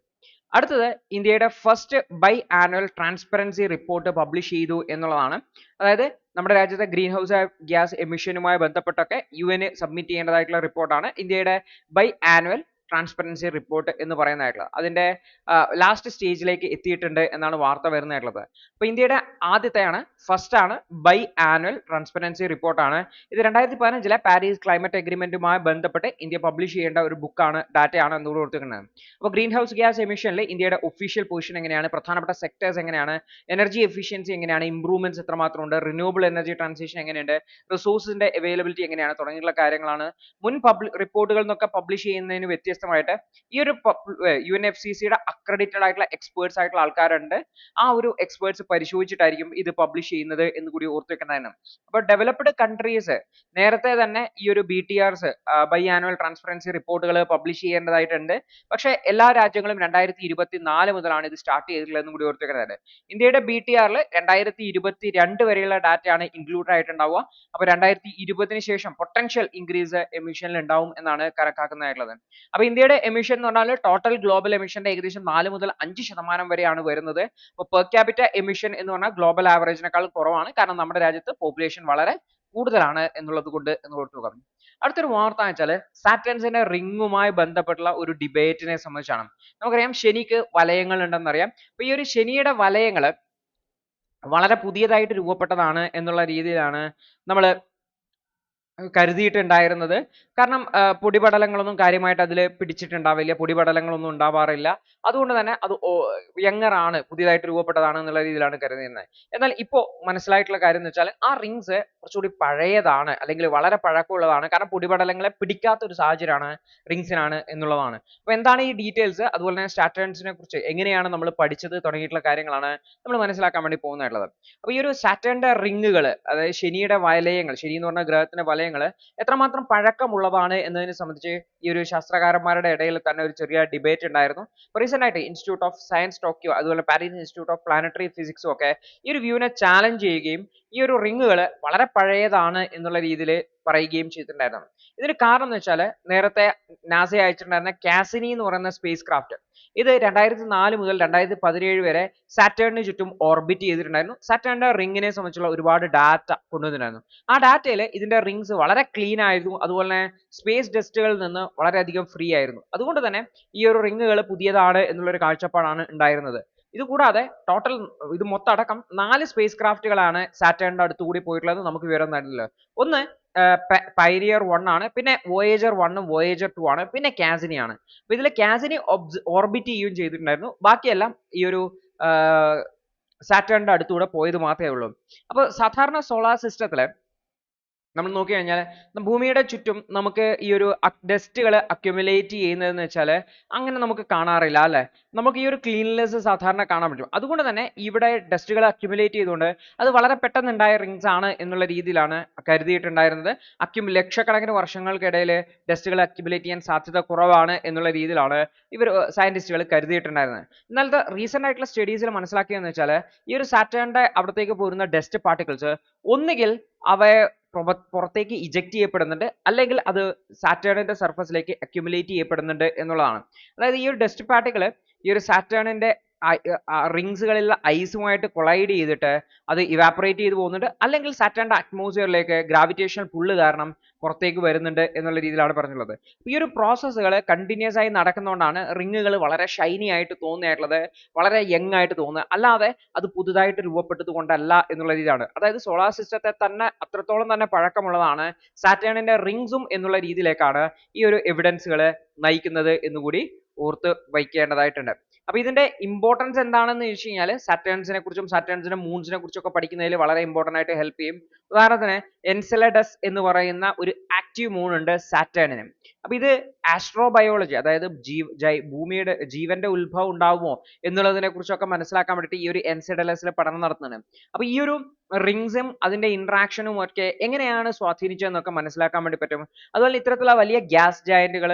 അടുത്തത് ഇന്ത്യയുടെ first biannual transparency report publish ചെയ്തു എന്നുള്ളതാണ്. അതായത് നമ്മുടെ രാജ്യത്തെ ഗ്രീൻ ഹൗസ് ഗ്യാസ് എമിഷനുമായി ബന്ധപ്പെട്ടൊക്കെ UN സബ്മിറ്റ് ചെയ്യേണ്ടതായിട്ടുള്ള റിപ്പോർട്ടാണ് ഇന്ത്യയുടെ ബൈ ആനുവൽ ട്രാൻസ്പെറൻസി റിപ്പോർട്ട് എന്ന് പറയുന്നതായിട്ടുള്ളത്. അതിന്റെ ലാസ്റ്റ് സ്റ്റേജിലേക്ക് എത്തിയിട്ടുണ്ട് എന്നാണ് വാർത്ത വരുന്നതായിട്ടുള്ളത്. അപ്പോൾ ഇന്ത്യയുടെ ആദ്യത്തെയാണ്, ഫസ്റ്റ് ആണ് ബൈ ആനുവൽ ട്രാൻസ്പെറൻസി റിപ്പോർട്ടാണ്. ഇത് 2015 പാരീസ് ക്ലൈമറ്റ് അഗ്രിമെന്റുമായി ബന്ധപ്പെട്ട് ഇന്ത്യ പബ്ലിഷ് ചെയ്യേണ്ട ഒരു ബുക്കാണ്, ഡാറ്റയാണ് എന്ന് കൊടുത്തിരിക്കുന്നത്. അപ്പോൾ ഗ്രീൻ ഹൗസ് ഗ്യാസ് എമിഷനിൽ ഇന്ത്യയുടെ ഒഫീഷ്യൽ പൊസിഷൻ എങ്ങനെയാണ്, പ്രധാനപ്പെട്ട സെക്ടേഴ്സ് എങ്ങനെയാണ്, എനർജി എഫിഷ്യൻസി എങ്ങനെയാണ്, ഇംപ്രൂവ്മെന്റ്സ് എത്രമാത്രം ഉണ്ട്, റിന്യൂവബിൾ എനർജി ട്രാൻസിഷൻ എങ്ങനെയുണ്ട്, റിസോഴ്സിന്റെ അവൈലബിലിറ്റി എങ്ങനെയാണ് തുടങ്ങിയുള്ള കാര്യങ്ങളാണ് മുൻ റിപ്പോർട്ടുകളിൽ നിന്നൊക്കെ പബ്ലിഷ് ചെയ്യുന്നതിന് വ്യത്യസ്തമായിട്ട് ഈ ഒരു UNFCCയുടെ അക്രഡിറ്റഡ് ആയിട്ടുള്ള എക്സ്പേർട്സ് ആയിട്ടുള്ള ആൾക്കാരുണ്ട്. ആ ഒരു എക്സ്പേർട്സ് പരിശോധിച്ചിട്ടായിരിക്കും ഇത് പബ്ലിഷ് ചെയ്യുന്നത് എന്ന് കൂടി ഓർത്തു വെക്കേണ്ടതാണ്. അപ്പോൾ ഡെവലപ്ഡ് കൺട്രീസ് നേരത്തെ തന്നെ ഈ ഒരു BTRs ബൈ ആനുവൽ ട്രാൻസ്പെറൻസി റിപ്പോർട്ടുകൾ പബ്ലിഷ് ചെയ്യേണ്ടതായിട്ടുണ്ട്. പക്ഷേ എല്ലാ രാജ്യങ്ങളും 2024 മുതലാണ് ഇത് സ്റ്റാർട്ട് ചെയ്തിട്ടുള്ളത് എന്ന് കൂടി ഓർത്തു വെക്കേണ്ടതാണ്. ഇന്ത്യയുടെ BTRൽ 2022 വരെയുള്ള ഡാറ്റയാണ് ഇൻക്ലൂഡ് ആയിട്ടുണ്ടാവുക. അപ്പോൾ 2020 ശേഷം പൊട്ടൻഷ്യൽ ഇൻക്രീസ് എമിഷനിൽ ഉണ്ടാവും എന്നാണ് കണക്കാക്കുന്നതായിട്ടുള്ളത്. അപ്പോൾ ഇന്ത്യയുടെ എമിഷൻ എന്ന് പറഞ്ഞാൽ ടോട്ടൽ ഗ്ലോബൽ എമിഷന്റെ ഏകദേശം 4 മുതൽ 5% വരെയാണ് വരുന്നത്. അപ്പോൾ പെർ ക്യാപിറ്റ എമിഷൻ എന്ന് പറഞ്ഞാൽ ഗ്ലോബൽ ആവറേജിനേക്കാൾ കുറവാണ്, കാരണം നമ്മുടെ രാജ്യത്ത് പോപ്പുലേഷൻ വളരെ കൂടുതലാണ് എന്നുള്ളത് കൊണ്ട് എന്ന് ഓർത്തുക. അടുത്തൊരു വാർത്ത എന്ന് വെച്ചാൽ സാറ്റേൺസിന്റെ റിങ്ങുമായി ബന്ധപ്പെട്ടുള്ള ഒരു ഡിബേറ്റിനെ സംബന്ധിച്ചാണ്. നമുക്കറിയാം ശനിക്ക് വലയങ്ങൾ ഉണ്ടെന്നറിയാം. അപ്പോൾ ഈ ഒരു ശനിയുടെ വലയങ്ങൾ വളരെ പുതിയതായിട്ട് രൂപപ്പെട്ടതാണ് എന്നുള്ള രീതിയിലാണ് നമ്മൾ കരുതിയിട്ടുണ്ടായിരുന്നത്. കാരണം പൊടിപടലങ്ങളൊന്നും കാര്യമായിട്ട് അതിൽ പിടിച്ചിട്ടുണ്ടാവില്ല, പൊടിപടലങ്ങളൊന്നും ഉണ്ടാവാറില്ല. അതുകൊണ്ട് തന്നെ അത് യങ്ങർ ആണ്, പുതിയതായിട്ട് രൂപപ്പെട്ടതാണ് എന്നുള്ള രീതിയിലാണ് കരുതിയിരുന്നത്. എന്നാൽ ഇപ്പോൾ മനസ്സിലായിട്ടുള്ള കാര്യം എന്ന് വെച്ചാൽ ആ റിങ്സ് കുറച്ചുകൂടി പഴയതാണ്, അല്ലെങ്കിൽ വളരെ പഴക്കമുള്ളതാണ്. കാരണം പൊടിപടലങ്ങളെ പിടിക്കാത്ത ഒരു സാഹചര്യമാണ് റിങ്സിനാണ് എന്നുള്ളതാണ്. അപ്പോൾ എന്താണ് ഈ ഡീറ്റെയിൽസ്, അതുപോലെ തന്നെ സാറ്റേൺസിനെ കുറിച്ച് എങ്ങനെയാണ് നമ്മൾ പഠിച്ചത് തുടങ്ങിയിട്ടുള്ള കാര്യങ്ങളാണ് നമ്മൾ മനസ്സിലാക്കാൻ വേണ്ടി പോകുന്നതായിട്ടുള്ളത്. അപ്പോൾ ഈ ഒരു സാറ്റേണിന്റെ റിങ്ങുകൾ, അതായത് ശനിയുടെ വലയങ്ങൾ, ശനി എന്ന് പറഞ്ഞ ഗ്രഹത്തിന്റെ വലയങ്ങൾ എത്രമാത്രം പഴക്കമുള്ളതാണ് എന്നതിനെ സംബന്ധിച്ച് ഈ ഒരു ശാസ്ത്രകാരന്മാരുടെ ഇടയിൽ തന്നെ ഒരു ചെറിയ ഡിബേറ്റ് ഉണ്ടായിരുന്നു. റീസെന്റ് ആയിട്ട് ഇൻസ്റ്റിറ്റ്യൂട്ട് ഓഫ് സയൻസ് ടോക്കിയോ, അതുപോലെ പാരീസ് ഇൻസ്റ്റിറ്റ്യൂട്ട് ഓഫ് പ്ലാനറ്ററി ഫിസിക്സും ഒക്കെ ഈ ഒരു വ്യൂവിനെ ചാലഞ്ച് ചെയ്യുകയും ഈ ഒരു റിങ്ങുകൾ വളരെ പഴയതാണ് എന്നുള്ള രീതിയിൽ പറയുകയും ചെയ്തിട്ടുണ്ടായിരുന്നു. ഇതിന് കാരണം എന്ന് വെച്ചാൽ നേരത്തെ നാസ അയച്ചിട്ടുണ്ടായിരുന്ന കാസിനി എന്ന് പറയുന്ന സ്പേസ് ക്രാഫ്റ്റ്, ഇത് 2004 മുതൽ 2017 വരെ സാറ്റേണിന് ചുറ്റും ഓർബിറ്റ് ചെയ്തിട്ടുണ്ടായിരുന്നു. സാറ്റേണിന്റെ റിങ്ങിനെ സംബന്ധിച്ചുള്ള ഒരുപാട് ഡാറ്റ കൊണ്ടുവന്നിട്ടുണ്ടായിരുന്നു. ആ ഡാറ്റയിൽ ഇതിന്റെ റിങ്സ് വളരെ ക്ലീൻ ആയിരുന്നു, അതുപോലെ തന്നെ സ്പേസ് ഡസ്റ്റുകളിൽ നിന്ന് വളരെയധികം ഫ്രീ ആയിരുന്നു. അതുകൊണ്ട് തന്നെ ഈ ഒരു റിങ്ങുകൾ പുതിയതാണ് എന്നുള്ളൊരു കാഴ്ചപ്പാടാണ് ഉണ്ടായിരുന്നത്. ഇത് കൂടാതെ ടോട്ടൽ ഇത് മൊത്തം അടക്കം 4 സ്പേസ് ക്രാഫ്റ്റുകളാണ് സാറ്റേണിന്റെ അടുത്തുകൂടി പോയിട്ടുള്ളത് നമുക്ക് വിവരം നൽകുന്നത്. ഒന്ന് പൈനിയർ 1 ആണ്, പിന്നെ വോയേജർ 1ഉം വോയേജർ 2 ആണ്, പിന്നെ കാസിനി ആണ്. അപ്പൊ ഇതിൽ കാസിനി ഓർബിറ്റ് ചെയ്യുകയും ചെയ്തിട്ടുണ്ടായിരുന്നു, ബാക്കിയെല്ലാം ഈ ഒരു സാറ്റേണിന്റെ അടുത്തൂടെ പോയത് മാത്രമേ ഉള്ളൂ. അപ്പോൾ സാധാരണ സോളാർ സിസ്റ്റത്തില് നമ്മൾ നോക്കി കഴിഞ്ഞാൽ ഭൂമിയുടെ ചുറ്റും നമുക്ക് ഈ ഒരു ഡസ്റ്റുകൾ അക്യുമുലേറ്റ് ചെയ്യുന്നതെന്ന് വെച്ചാൽ അങ്ങനെ നമുക്ക് കാണാറില്ല അല്ലേ. നമുക്ക് ഈ ഒരു ക്ലീൻനെസ് സാധാരണ കാണാൻ പറ്റും. അതുകൊണ്ട് തന്നെ ഇവിടെ ഡസ്റ്റുകൾ അക്യുമുലേറ്റ് ചെയ്തുകൊണ്ട് അത് വളരെ പെട്ടെന്നുണ്ടായ റിങ്സ് ആണ് എന്നുള്ള രീതിയിലാണ് കരുതിയിട്ടുണ്ടായിരുന്നത്. ലക്ഷക്കണക്കിന് വർഷങ്ങൾക്കിടയിൽ ഡസ്റ്റുകൾ അക്യുമുലേറ്റ് ചെയ്യാൻ സാധ്യത കുറവാണ് എന്നുള്ള രീതിയിലാണ് ഇവർ സയന്റിസ്റ്റുകൾ കരുതിയിട്ടുണ്ടായിരുന്നത്. എന്നാൽ റീസെന്റ് ആയിട്ടുള്ള സ്റ്റഡീസിൽ മനസ്സിലാക്കിയെന്ന് വെച്ചാൽ ഈ ഒരു സാറ്റേണിന്റെ അവിടത്തേക്ക് പോരുന്ന ഡസ്റ്റ് പാർട്ടിക്കിൾസ് ഒന്നുകിൽ അവയെ പുറത്തേക്ക് ഇജക്ട് ചെയ്യപ്പെടുന്നുണ്ട്, അല്ലെങ്കിൽ അത് സാറ്റേണിന്റെ സർഫസിലേക്ക് അക്യുമുലേറ്റ് ചെയ്യപ്പെടുന്നുണ്ട് എന്നുള്ളതാണ്. അതായത് ഈ ഒരു ഡസ്റ്റ് പാർട്ടിക്കിൾ ഈ ഒരു സാറ്റേണിന്റെ റിങ്സുകളിലുള്ള ഐസുമായിട്ട് കൊളൈഡ് ചെയ്തിട്ട് അത് ഇവാപ്പറേറ്റ് ചെയ്ത് പോകുന്നുണ്ട്, അല്ലെങ്കിൽ സാറ്റേണിന്റെ അറ്റ്മോസ്ഫിയറിലേക്ക് ഗ്രാവിറ്റേഷണൽ പുള്ള് കാരണം പുറത്തേക്ക് വരുന്നുണ്ട് എന്നുള്ള രീതിയിലാണ് പറഞ്ഞിട്ടുള്ളത്. ഈ ഒരു പ്രോസസ്സുകൾ കണ്ടിന്യൂസ് ആയി നടക്കുന്നതുകൊണ്ടാണ് റിങ്ങുകൾ വളരെ ഷൈനി ആയിട്ട് തോന്നിയിട്ടുള്ളത്, വളരെ യങ് ആയിട്ട് തോന്നുന്നത്. അല്ലാതെ അത് പുതുതായിട്ട് രൂപപ്പെട്ടത് കൊണ്ടല്ല എന്നുള്ള രീതിയാണ്. അതായത് സോളാർ സിസ്റ്റത്തെ തന്നെ അത്രത്തോളം തന്നെ പഴക്കമുള്ളതാണ് സാറ്റേണിന്റെ റിങ്സും എന്നുള്ള രീതിയിലേക്കാണ് ഈ ഒരു എവിഡൻസുകൾ നയിക്കുന്നത് എന്നുകൂടി ഓർത്ത് വയ്ക്കേണ്ടതായിട്ടുണ്ട്. അപ്പൊ ഇതിന്റെ ഇമ്പോർട്ടൻസ് എന്താണെന്ന് ചോദിച്ചു കഴിഞ്ഞാൽ സാറ്റേൺസിനെ കുറിച്ചും സാറ്റേൺസിന്റെ മൂൺസിനെ കുറിച്ചും ഒക്കെ പഠിക്കുന്നതിൽ വളരെ ഇമ്പോർട്ടന്റ് ആയിട്ട് ഹെൽപ്പ് ചെയ്യും. ഉദാഹരണത്തിന് എൻസെലഡസ് എന്ന് പറയുന്ന ഒരു ആക്റ്റീവ് മൂൺ ഉണ്ട് സാറ്റേണിന്. അപ്പൊ ഇത് ആസ്ട്രോബയോളജി, അതായത് ഭൂമിയുടെ ജീവന്റെ ഉത്ഭവം ഉണ്ടാവുമോ എന്നുള്ളതിനെ കുറിച്ചൊക്കെ മനസ്സിലാക്കാൻ വേണ്ടിയിട്ട് ഈ ഒരു എൻസെഡലസിൽ പഠനം നടത്തുന്നുണ്ട്. അപ്പൊ ഈ ഒരു റിങ്സും അതിന്റെ ഇന്ററാക്ഷനും ഒക്കെ എങ്ങനെയാണ് സ്വാധീനിച്ചതെന്നൊക്കെ മനസ്സിലാക്കാൻ വേണ്ടി പറ്റും. അതുപോലെ ഇത്തരത്തിലുള്ള വലിയ ഗ്യാസ് ജയന്റുകൾ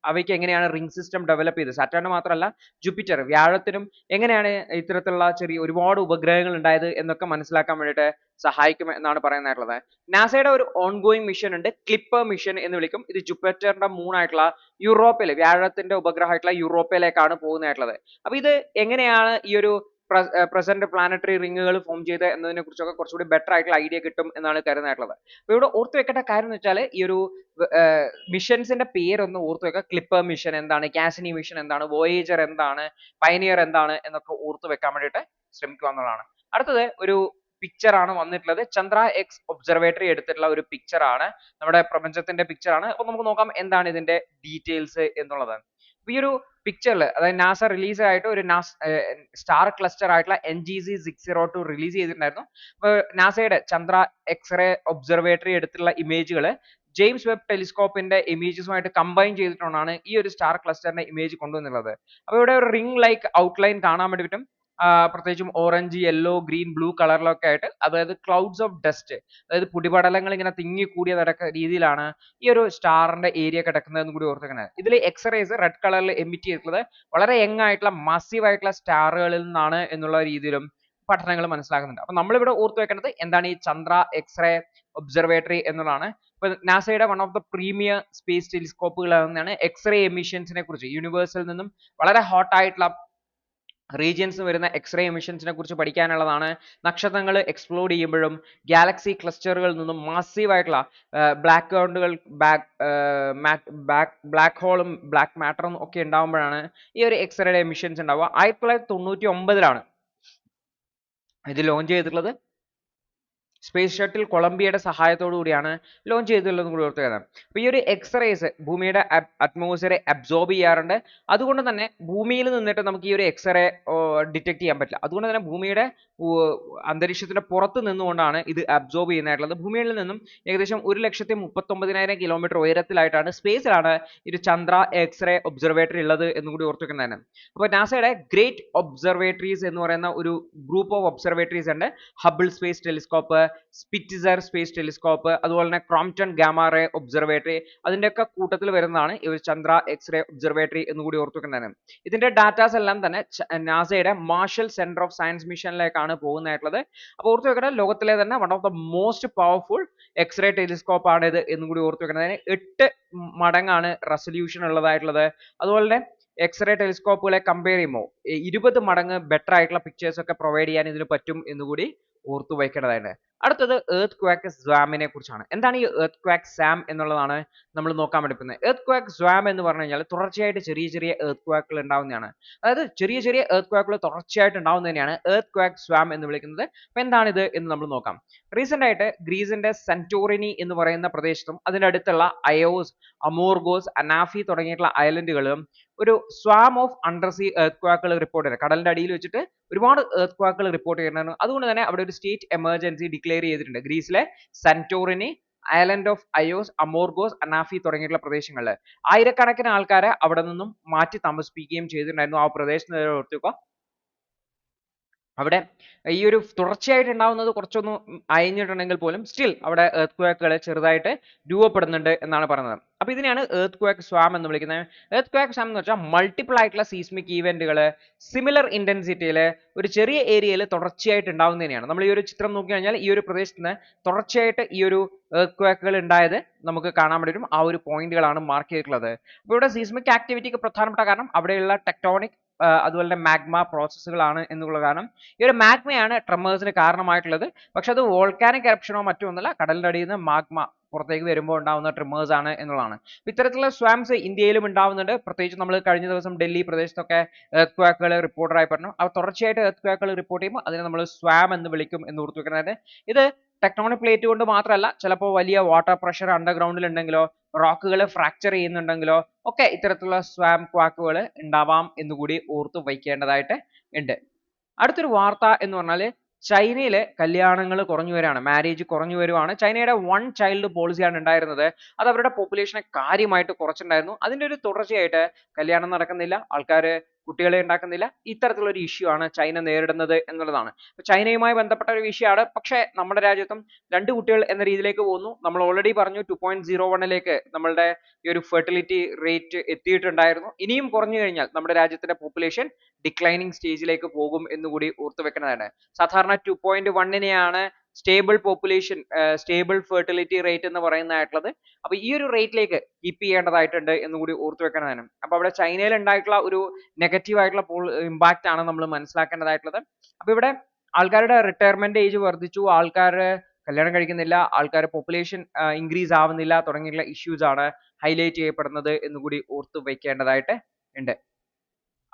അവയ്ക്ക് എങ്ങനെയാണ് റിംഗ് സിസ്റ്റം ഡെവലപ്പ് ചെയ്തത്, സാറ്റേൺ മാത്രമല്ല ജൂപ്പിറ്റർ, വ്യാഴത്തിനും എങ്ങനെയാണ് ഇത്തരത്തിലുള്ള ചെറിയ ഒരുപാട് ഉപഗ്രഹങ്ങൾ ഉണ്ടായത് എന്നൊക്കെ മനസ്സിലാക്കാൻ വേണ്ടിയിട്ട് സഹായിക്കും എന്നാണ് പറയുന്നതായിട്ടുള്ളത്. നാസയുടെ ഒരു ഓൺഗോയിങ് മിഷൻ ഉണ്ട്, ക്ലിപ്പർ മിഷൻ എന്ന് വിളിക്കും. ഇത് ജൂപ്പിറ്ററിന്റെ മൂൺ ആയിട്ടുള്ള യൂറോപ്പിൽ, വ്യാഴത്തിന്റെ ഉപഗ്രഹമായിട്ടുള്ള യൂറോപ്പിലേക്കാണ് പോകുന്നതായിട്ടുള്ളത്. അപ്പൊ ഇത് എങ്ങനെയാണ് ഈ ഒരു പ്രസന്റ് പ്ലാനറ്ററി റിങ്ങുകൾ ഫോം ചെയ്ത് എന്നതിനെ കുറിച്ചൊക്കെ കുറച്ചുകൂടി ബെറ്റർ ആയിട്ടുള്ള ഐഡിയ കിട്ടും എന്നാണ് കരുതുന്നതായിട്ടുള്ളത്. അപ്പൊ ഇവിടെ ഓർത്ത് വെക്കേണ്ട കാര്യം എന്ന് വെച്ചാൽ ഈ ഒരു മിഷൻസിന്റെ പേരൊന്ന് ഓർത്ത് വെക്കുക. ക്ലിപ്പർ മിഷൻ എന്താണ്, കാസിനി മിഷൻ എന്താണ്, വോയേജർ എന്താണ്, പയനിയർ എന്താണ് എന്നൊക്കെ ഓർത്ത് വെക്കാൻ വേണ്ടിയിട്ട് ശ്രമിക്കുക എന്നുള്ളതാണ്. അടുത്തത് ഒരു പിക്ചർ ആണ് വന്നിട്ടുള്ളത്. ചന്ദ്ര എക്സ് ഒബ്സർവേറ്ററി എടുത്തിട്ടുള്ള ഒരു പിക്ചർ ആണ്, നമ്മുടെ പ്രപഞ്ചത്തിന്റെ പിക്ചർ ആണ്. അപ്പൊ നമുക്ക് നോക്കാം എന്താണ് ഇതിന്റെ ഡീറ്റെയിൽസ് എന്നുള്ളത്. ഈ ഒരു പിക്ചറിൽ, അതായത് നാസ റിലീസ് ആയിട്ട് ഒരു സ്റ്റാർ ക്ലസ്റ്റർ ആയിട്ടുള്ള NGC-602 റിലീസ് ചെയ്തിട്ടുണ്ടായിരുന്നു. അപ്പോൾ നാസയുടെ ചന്ദ്ര എക്സ്റേ ഒബ്സർവേറ്ററി എടുത്തുള്ള ഇമേജുകൾ ജെയിംസ് വെബ് ടെലിസ്കോപ്പിന്റെ ഇമേജസുമായിട്ട് കമ്പൈൻ ചെയ്തിട്ടുകൊണ്ടാണ് ഈ ഒരു സ്റ്റാർ ക്ലസ്റ്ററിന്റെ ഇമേജ് കൊണ്ടുവന്നുള്ളത്. അപ്പോൾ ഇവിടെ ഒരു റിംഗ് ലൈക്ക് ഔട്ട്ലൈൻ കാണാൻ വേണ്ടി പറ്റും. പ്രത്യേകിച്ചും ഓറഞ്ച്, യെല്ലോ, ഗ്രീൻ, ബ്ലൂ കളറിലൊക്കെ ആയിട്ട്, അതായത് ക്ലൗഡ്സ് ഓഫ് ഡസ്റ്റ്, അതായത് പൊടിപടലങ്ങൾ ഇങ്ങനെ തിങ്ങിക്കൂടിയ രീതിയിലാണ് ഈ ഒരു സ്റ്റാറിന്റെ ഏരിയ കിടക്കുന്നതെന്ന് കൂടി ഓർത്തിരിക്കുന്നത്. ഇതിൽ എക്സ്റേസ് റെഡ് കളറിൽ എമിറ്റ് ചെയ്തിട്ടുള്ളത് വളരെ യങ് ആയിട്ടുള്ള മാസീവ് ആയിട്ടുള്ള സ്റ്റാറുകളിൽ നിന്നാണ് എന്നുള്ള രീതിയിലും പഠനങ്ങൾ മനസ്സിലാക്കുന്നുണ്ട്. അപ്പൊ നമ്മളിവിടെ ഓർത്ത് വെക്കേണ്ടത് എന്താണ് ഈ ചന്ദ്ര എക്സ്റേ ഒബ്സർവേറ്ററി എന്നുള്ളതാണ്. ഇപ്പൊ നാസയുടെ one of the premier space ടെലിസ്കോപ്പുകൾ എന്നാണ് എക്സ്റേ എമിഷൻസിനെ കുറിച്ച്, യൂണിവേഴ്സിൽ നിന്നും വളരെ ഹോട്ട് ആയിട്ടുള്ള റീജിയൻസ് വരുന്ന എക്സ്റേ എമിഷൻസിനെ കുറിച്ച് പഠിക്കാനുള്ളതാണ്. നക്ഷത്രങ്ങൾ എക്സ്പ്ലോഡ് ചെയ്യുമ്പോഴും ഗാലക്സി ക്ലസ്റ്ററുകളിൽ നിന്നും മാസീവ് ആയിട്ടുള്ള ബ്ലാക്ക് ഹോളും ബ്ലാക്ക് മാറ്ററും ഒക്കെ ഉണ്ടാകുമ്പോഴാണ് ഈ ഒരു എക്സ്റേ എമിഷൻസ് ഉണ്ടാവുക. 1999 ഇത് ലോഞ്ച് ചെയ്തിട്ടുള്ളത്. സ്പേസ് ഷട്ടിൽ കൊളംബിയയുടെ സഹായത്തോടു കൂടിയാണ് ലോഞ്ച് ചെയ്തിട്ടുള്ളതെന്ന് കൂടി ഓർത്ത് വെക്കണം. അപ്പോൾ ഈ ഒരു എക്സ്റേസ് ഭൂമിയുടെ അറ്റ്മോസ്ഫിയറെ അബ്സോർബ് ചെയ്യാറുണ്ട്. അതുകൊണ്ട് തന്നെ ഭൂമിയിൽ നിന്നിട്ട് നമുക്ക് ഈ ഒരു എക്സ്റേ ഡിറ്റക്ട് ചെയ്യാൻ പറ്റില്ല. അതുകൊണ്ട് തന്നെ ഭൂമിയുടെ അന്തരീക്ഷത്തിന്റെ പുറത്ത് നിന്നുകൊണ്ടാണ് ഇത് അബ്സോർബ് ചെയ്യുന്നതായിട്ടുള്ളത്. ഭൂമിയിൽ നിന്നും ഏകദേശം 1,39,000 കിലോമീറ്റർ ഉയരത്തിലായിട്ടാണ്, സ്പേസിലാണ് ഒരു ചന്ദ്ര എക്സ്റേ ഒബ്സർവേറ്ററി ഉള്ളത് എന്ന് കൂടി ഓർത്ത് വെക്കുന്നതാണ്. അപ്പോൾ നാസയുടെ ഗ്രേറ്റ് ഒബ്സർവേറ്ററീസ് എന്ന് പറയുന്ന ഒരു ഗ്രൂപ്പ് ഓഫ് ഒബ്സർവേറ്ററീസ് ഉണ്ട്. Hubble space telescope, Spitzer space telescope, അതുപോലെ തന്നെ ക്രോംപ്ടൺ ഗാമ റേ ഒബ്സർവേറ്ററി, അതിന്റെയൊക്കെ കൂട്ടത്തിൽ വരുന്നതാണ് ഈ ഒരു ചന്ദ്ര എക്സ്റേ ഒബ്സർവേറ്ററി എന്ന് കൂടി ഓർത്ത് വെക്കുന്നതാണ്. ഇതിന്റെ ഡാറ്റാസ് എല്ലാം തന്നെ നാസയുടെ മാർഷൽ സെന്റർ ഓഫ് സയൻസ് മിഷനിലേക്കാണ് പോകുന്നതായിട്ടുള്ളത്. അപ്പോൾ ഓർത്ത് വെക്കണം, ലോകത്തിലെ തന്നെ one of the most powerful x-ray telescope ആണ് ഇത് എന്നും കൂടി ഓർത്ത് വെക്കുന്നതിന് 8 മടങ്ങാണ് റെസൊല്യൂഷൻ ഉള്ളതായിട്ടുള്ളത്. അതുപോലെ തന്നെ എക്സ്റേ ടെലിസ്കോപ്പുകളെ കമ്പയർ ചെയ്യുമ്പോൾ 20 മടങ്ങ് ബെറ്റർ ആയിട്ടുള്ള പിക്ചേഴ്സ് ഒക്കെ പ്രൊവൈഡ് ചെയ്യാൻ ഇതിന് പറ്റും എന്നുകൂടി ഓർത്തു വയ്ക്കേണ്ടതായിട്ട്. അടുത്തത് എർത്ത് ക്വാക്ക് സ്വാമിനെ കുറിച്ചാണ്. എന്താണ് ഈ എർത്ത് ക്വാക്ക് സാം എന്നുള്ളതാണ് നമ്മൾ നോക്കാൻ പഠിക്കുന്നത്. എർത്ത് ക്വാക്ക് സ്വാം എന്ന് പറഞ്ഞു കഴിഞ്ഞാൽ തുടർച്ചയായിട്ട് ചെറിയ ചെറിയ എർത്ത് ക്വാക്കുകൾ ഉണ്ടാവുന്നതാണ്. അതായത് ചെറിയ ചെറിയ എർത്ത് ക്വാക്കുകൾ തുടർച്ചയായിട്ട് ഉണ്ടാവുന്നതിനെയാണ് എർത്ത് ക്വാക്ക് സ്വാം എന്ന് വിളിക്കുന്നത്. അപ്പൊ എന്താണിത് എന്ന് നമ്മൾ നോക്കാം. റീസെന്റ് ആയിട്ട് ഗ്രീസിന്റെ സെന്റോറിനി എന്ന് പറയുന്ന പ്രദേശത്തും അതിന്റെ അടുത്തുള്ള അയോസ്, അമോർഗോസ്, അനാഫി തുടങ്ങിയിട്ടുള്ള ഐലൻഡുകളും ഒരു സ്വാം ഓഫ് അണ്ടർസീ എർത്ത് ക്വാക്കുകൾ റിപ്പോർട്ട് ചെയ്യുന്നത്. കടലിന്റെ അടിയിൽ വെച്ചിട്ട് ഒരുപാട് എർത്ത് ക്വാക്കുകൾ റിപ്പോർട്ട് ചെയ്യുന്നതാണ്. അതുകൊണ്ട് തന്നെ അവിടെ ഒരു സ്റ്റേറ്റ് എമർജൻസി ഡിക്ലെയർ ചെയ്തിട്ടുണ്ട്. ഗ്രീസിലെ സെന്റോറിനി, ഐലൻഡ് ഓഫ് അയോസ്, അമോർഗോസ്, അനാഫി തുടങ്ങിയിട്ടുള്ള പ്രദേശങ്ങളിൽ ആയിരക്കണക്കിന് ആൾക്കാരെ അവിടെ നിന്നും മാറ്റി താമസിപ്പിക്കുകയും ചെയ്തിട്ടുണ്ടായിരുന്നു. ആ പ്രദേശത്ത് ഓർത്തുക, അവിടെ ഈ ഒരു തുടർച്ചയായിട്ട് ഉണ്ടാവുന്നത് കുറച്ചൊന്ന് അയഞ്ഞിട്ടുണ്ടെങ്കിൽ പോലും സ്റ്റിൽ അവിടെ എർത്ത് ക്വാക്കുകൾ ചെറുതായിട്ട് രൂപപ്പെടുന്നുണ്ട് എന്നാണ് പറയുന്നത്. അപ്പോൾ ഇതിനെയാണ് എർത്ത് ക്വാക്ക് സ്വാം എന്ന് വിളിക്കുന്നത്. എർത്ത് ക്വാക്ക് സ്വാം എന്ന് വെച്ചാൽ മൾട്ടിപ്പിൾ ആയിട്ടുള്ള സീസ്മിക് ഈവന്റുകൾ സിമിലർ ഇന്റൻസിറ്റിയിൽ ഒരു ചെറിയ ഏരിയയിൽ തുടർച്ചയായിട്ട് ഉണ്ടാവുന്നതിനെയാണ്. നമ്മൾ ഈ ഒരു ചിത്രം നോക്കി കഴിഞ്ഞാൽ ഈ ഒരു പ്രദേശത്ത് നിന്ന് തുടർച്ചയായിട്ട് ഈ ഒരു എർത്ത് ക്വാക്കുകൾ ഉണ്ടായത് നമുക്ക് കാണാൻ പറ്റും. ആ ഒരു പോയിന്റുകളാണ് മാർക്ക് ചെയ്തിട്ടുള്ളത്. അപ്പോൾ ഇവിടെ സീസ്മിക് ആക്ടിവിറ്റിക്ക് പ്രധാനപ്പെട്ട കാരണം അവിടെയുള്ള ടെക്ടോണിക് അതുപോലെ തന്നെ മാഗ്മ പ്രോസസ്സുകളാണ് എന്നുള്ള കാരണം ഈ ഒരു മാഗ്മയാണ് ട്രെമേഴ്സിന് കാരണമായിട്ടുള്ളത്. പക്ഷെ അത് വോൾക്കാനിക് എറപ്ഷനോ മറ്റോ ഒന്നല്ല, കടലിന്റെ അടിയിൽ നിന്ന് മാഗ്മ പുറത്തേക്ക് വരുമ്പോൾ ഉണ്ടാവുന്ന ട്രിമേഴ്സ് ആണ് എന്നുള്ളതാണ്. ഇത്തരത്തിലുള്ള സ്വാംസ് ഇന്ത്യയിലും ഉണ്ടാവുന്നുണ്ട്. പ്രത്യേകിച്ച് നമ്മൾ കഴിഞ്ഞ ദിവസം ഡൽഹി പ്രദേശത്തൊക്കെ എർത്ത് ക്വാക്കുകൾ റിപ്പോർട്ടറായി പറഞ്ഞു. അപ്പോൾ തുടർച്ചയായിട്ട് എർത്ത് ക്വാക്കുകൾ റിപ്പോർട്ട് ചെയ്യുമ്പോൾ അതിനെ നമ്മൾ സ്വാം എന്ന് വിളിക്കും എന്ന് ഓർത്ത് വെക്കുന്നത്. ഇത് ടെക്ടോണിക് പ്ലേറ്റ് കൊണ്ട് മാത്രമല്ല, ചിലപ്പോൾ വലിയ വാട്ടർ പ്രഷർ അണ്ടർഗ്രൗണ്ടിൽ ഉണ്ടെങ്കിലോ റോക്കുകൾ ഫ്രാക്ചർ ചെയ്യുന്നുണ്ടെങ്കിലോ ഒക്കെ ഇത്തരത്തിലുള്ള സ്വാം ക്വാക്കുകൾ ഉണ്ടാവാം എന്നുകൂടി ഓർത്ത് വയ്ക്കേണ്ടതായിട്ട് ഉണ്ട്. അടുത്തൊരു വാർത്ത എന്ന് പറഞ്ഞാൽ ചൈനയിലെ കല്യാണങ്ങൾ കുറഞ്ഞു വരികയാണ്, മാരേജ് കുറഞ്ഞു വരുവാണ്. ചൈനയുടെ വൺ ചൈൽഡ് പോളിസിയാണ് ഉണ്ടായിരുന്നത്. അത് അവരുടെ പോപ്പുലേഷനെ കാര്യമായിട്ട് കുറച്ചിട്ടുണ്ടായിരുന്നു. അതിന്റെ ഒരു തുടർച്ചയായിട്ട് കല്യാണം നടക്കുന്നില്ല, ആൾക്കാർ കുട്ടികളെ ഉണ്ടാക്കുന്നില്ല. ഇത്തരത്തിലുള്ള ഒരു ഇഷ്യൂ ആണ് ചൈന നേരിടുന്നത് എന്നുള്ളതാണ്. ചൈനയുമായി ബന്ധപ്പെട്ട ഒരു വിഷയമാണ്. പക്ഷേ നമ്മുടെ രാജ്യത്തും 2 കുട്ടികൾ എന്ന രീതിയിലേക്ക് പോകുന്നു. നമ്മൾ ഓൾറെഡി പറഞ്ഞു 2.01ലേക്ക് നമ്മളുടെ ഈ ഒരു ഫെർട്ടിലിറ്റി റേറ്റ് എത്തിയിട്ടുണ്ടായിരുന്നു. ഇനിയും കുറഞ്ഞു കഴിഞ്ഞാൽ നമ്മുടെ രാജ്യത്തിന്റെ പോപ്പുലേഷൻ ഡിക്ലൈനിങ് സ്റ്റേജിലേക്ക് പോകും എന്നുകൂടി ഓർത്തു വെക്കുന്നതാണ്. സാധാരണ 2.1നെയാണ് stable population, stable fertility rate എന്ന് പറയുന്നതായിട്ടുള്ളത്. അപ്പൊ ഈ ഒരു റേറ്റിലേക്ക് കീപ്പ് ചെയ്യേണ്ടതായിട്ടുണ്ട് എന്നുകൂടി ഓർത്തു വെക്കുന്നതാണ്. അപ്പൊ അവിടെ ചൈനയിൽ ഉണ്ടായിട്ടുള്ള ഒരു നെഗറ്റീവ് ആയിട്ടുള്ള ഇമ്പാക്റ്റ് ആണ് നമ്മൾ മനസ്സിലാക്കേണ്ടതായിട്ടുള്ളത്. അപ്പൊ ഇവിടെ ആൾക്കാരുടെ റിട്ടയർമെന്റ് ഏജ് വർദ്ധിച്ചു, ആൾക്കാർ കല്യാണം കഴിക്കുന്നില്ല, ആൾക്കാർ പോപ്പുലേഷൻ ഇൻക്രീസ് ആവുന്നില്ല തുടങ്ങിയുള്ള ഇഷ്യൂസ് ആണ് ഹൈലൈറ്റ് ചെയ്യപ്പെടുന്നത് എന്നുകൂടി ഓർത്തു വെക്കേണ്ടതായിട്ട് ഉണ്ട്.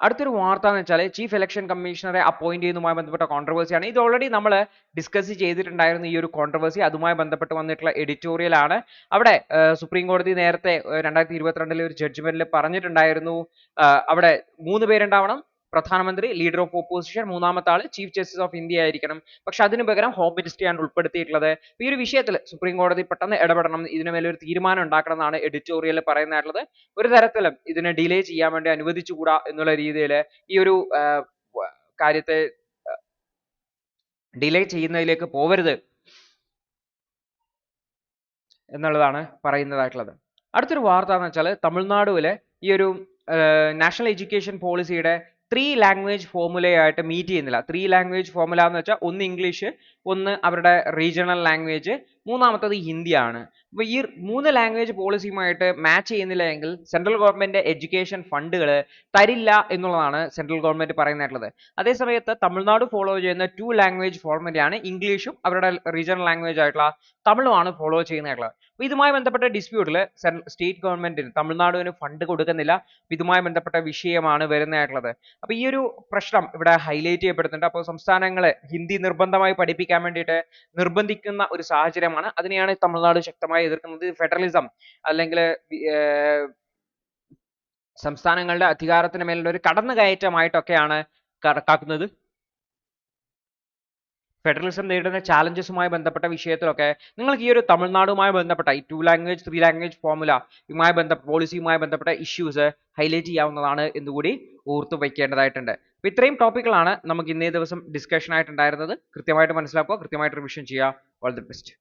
അടുത്തൊരു വാർത്ത എന്ന് വെച്ചാൽ ചീഫ് ഇലക്ഷൻ കമ്മീഷണറെ അപ്പോയിന്റ് ചെയ്യുന്നതുമായി ബന്ധപ്പെട്ട കോൺട്രവേഴ്സിയാണ്. ഇത് ഓൾറെഡി നമ്മൾ ഡിസ്കസ് ചെയ്തിട്ടുണ്ടായിരുന്നു. ഈ ഒരു കോൺട്രവേഴ്സി അതുമായി ബന്ധപ്പെട്ട് വന്നിട്ടുള്ള എഡിറ്റോറിയൽ ആണ്. അവിടെ സുപ്രീം കോടതി നേരത്തെ 2022 ഒരു ജഡ്ജ്മെന്റിൽ പറഞ്ഞിട്ടുണ്ടായിരുന്നു, അവിടെ 3 പേരുണ്ടാവണം, പ്രധാനമന്ത്രി, ലീഡർ ഓഫ് ഓപ്പോസിഷൻ, മൂന്നാമത്തെ ആള് ചീഫ് ജസ്റ്റിസ് ഓഫ് ഇന്ത്യ ആയിരിക്കണം. പക്ഷെ അതിനു പകരം ഹോം മിനിസ്ട്രിയാണ് ഉൾപ്പെടുത്തിയിട്ടുള്ളത്. ഈ ഒരു വിഷയത്തിൽ സുപ്രീം കോടതി പെട്ടെന്ന് ഇടപെടണം, ഇതിനു മേലെ ഒരു തീരുമാനം ഉണ്ടാക്കണം എന്നാണ് എഡിറ്റോറിയൽ പറയുന്നതായിട്ടുള്ളത്. ഒരു തരത്തിലും ഇതിനെ ഡിലേ ചെയ്യാൻ വേണ്ടി അനുവദിച്ചുകൂടാ എന്നുള്ള രീതിയിൽ ഈ ഒരു കാര്യത്തെ ഡിലേ ചെയ്യുന്നതിലേക്ക് പോവരുത് എന്നുള്ളതാണ് പറയുന്നതായിട്ടുള്ളത്. അടുത്തൊരു വാർത്ത എന്ന് വെച്ചാൽ തമിഴ്നാടുവിലെ ഈ ഒരു നാഷണൽ എഡ്യൂക്കേഷൻ പോളിസിയുടെ 3 ലാംഗ്വേജ് ഫോർമുലയായിട്ട് മീറ്റ് ചെയ്യുന്നില്ല. 3 ലാംഗ്വേജ് ഫോർമുല എന്ന് വെച്ചാൽ ഒന്ന് ഇംഗ്ലീഷ്, ഒന്ന് അവരുടെ റീജിയണൽ ലാംഗ്വേജ്, മൂന്നാമത്തത് ഹിന്ദിയാണ്. അപ്പോൾ ഈ 3 ലാംഗ്വേജ് പോളിസിയുമായിട്ട് മാച്ച് ചെയ്യുന്നില്ല എങ്കിൽ സെൻട്രൽ ഗവൺമെന്റ് എഡ്യൂക്കേഷൻ ഫണ്ടുകൾ തരില്ല എന്നുള്ളതാണ് സെൻട്രൽ ഗവൺമെന്റ് പറയുന്നതായിട്ടുള്ളത്. അതേസമയത്ത് തമിഴ്നാട് ഫോളോ ചെയ്യുന്ന 2 ലാംഗ്വേജ് ഫോർമുലയാണ് ഇംഗ്ലീഷും അവരുടെ റീജിയണൽ ലാംഗ്വേജ് ആയിട്ടുള്ള തമിഴുമാണ് ഫോളോ ചെയ്യുന്നതായിട്ടുള്ളത്. അപ്പോൾ ഇതുമായി ബന്ധപ്പെട്ട ഡിസ്പ്യൂട്ടിൽ സ്റ്റേറ്റ് ഗവൺമെന്റിന് തമിഴ്നാടിന് ഫണ്ട് കൊടുക്കുന്നില്ല. ഇതുമായി ബന്ധപ്പെട്ട വിഷയമാണ് വരുന്നതായിട്ടുള്ളത്. അപ്പോൾ ഈ ഒരു പ്രശ്നം ഇവിടെ ഹൈലൈറ്റ് ചെയ്യപ്പെടുന്നുണ്ട്. അപ്പോൾ സംസ്ഥാനങ്ങളെ ഹിന്ദി നിർബന്ധമായി പഠിപ്പിക്കാൻ വേണ്ടിയിട്ട് നിർബന്ധിക്കുന്ന ഒരു സാഹചര്യമാണ്. അതിനെയാണ് തമിഴ്നാട് ശക്തമായി എതിർക്കുന്നത്. ഫെഡറലിസം അല്ലെങ്കിൽ സംസ്ഥാനങ്ങളുടെ അധികാരത്തിന് മേലുള്ള ഒരു കടന്നുകയറ്റമായിട്ടൊക്കെയാണ് കണക്കാക്കുന്നത്. ഫെഡറലിസം നേരിടുന്ന ചാലഞ്ചസുമായി ബന്ധപ്പെട്ട വിഷയത്തിലൊക്കെ നിങ്ങൾക്ക് ഈ ഒരു തമിഴ്നാടുമായി ബന്ധപ്പെട്ട ഈ 2 ലാംഗ്വേജ് 3 ലാംഗ്വേജ് ഫോർമുല പോളിസിയുമായി ബന്ധപ്പെട്ട ഇഷ്യൂസ് ഹൈലൈറ്റ് ചെയ്യാവുന്നതാണ് എന്നുകൂടി ഓർത്തു വയ്ക്കേണ്ടതായിട്ടുണ്ട്. അപ്പോൾ ഇത്രയും ടോപ്പിക്കുകളാണ് നമുക്ക് ഇന്നേ ദിവസം ഡിസ്കഷൻ ആയിട്ടുണ്ടായിരുന്നത്. കൃത്യമായിട്ട് മനസ്സിലാക്കുക, കൃത്യമായിട്ട് റിവിഷൻ ചെയ്യുക. All the best.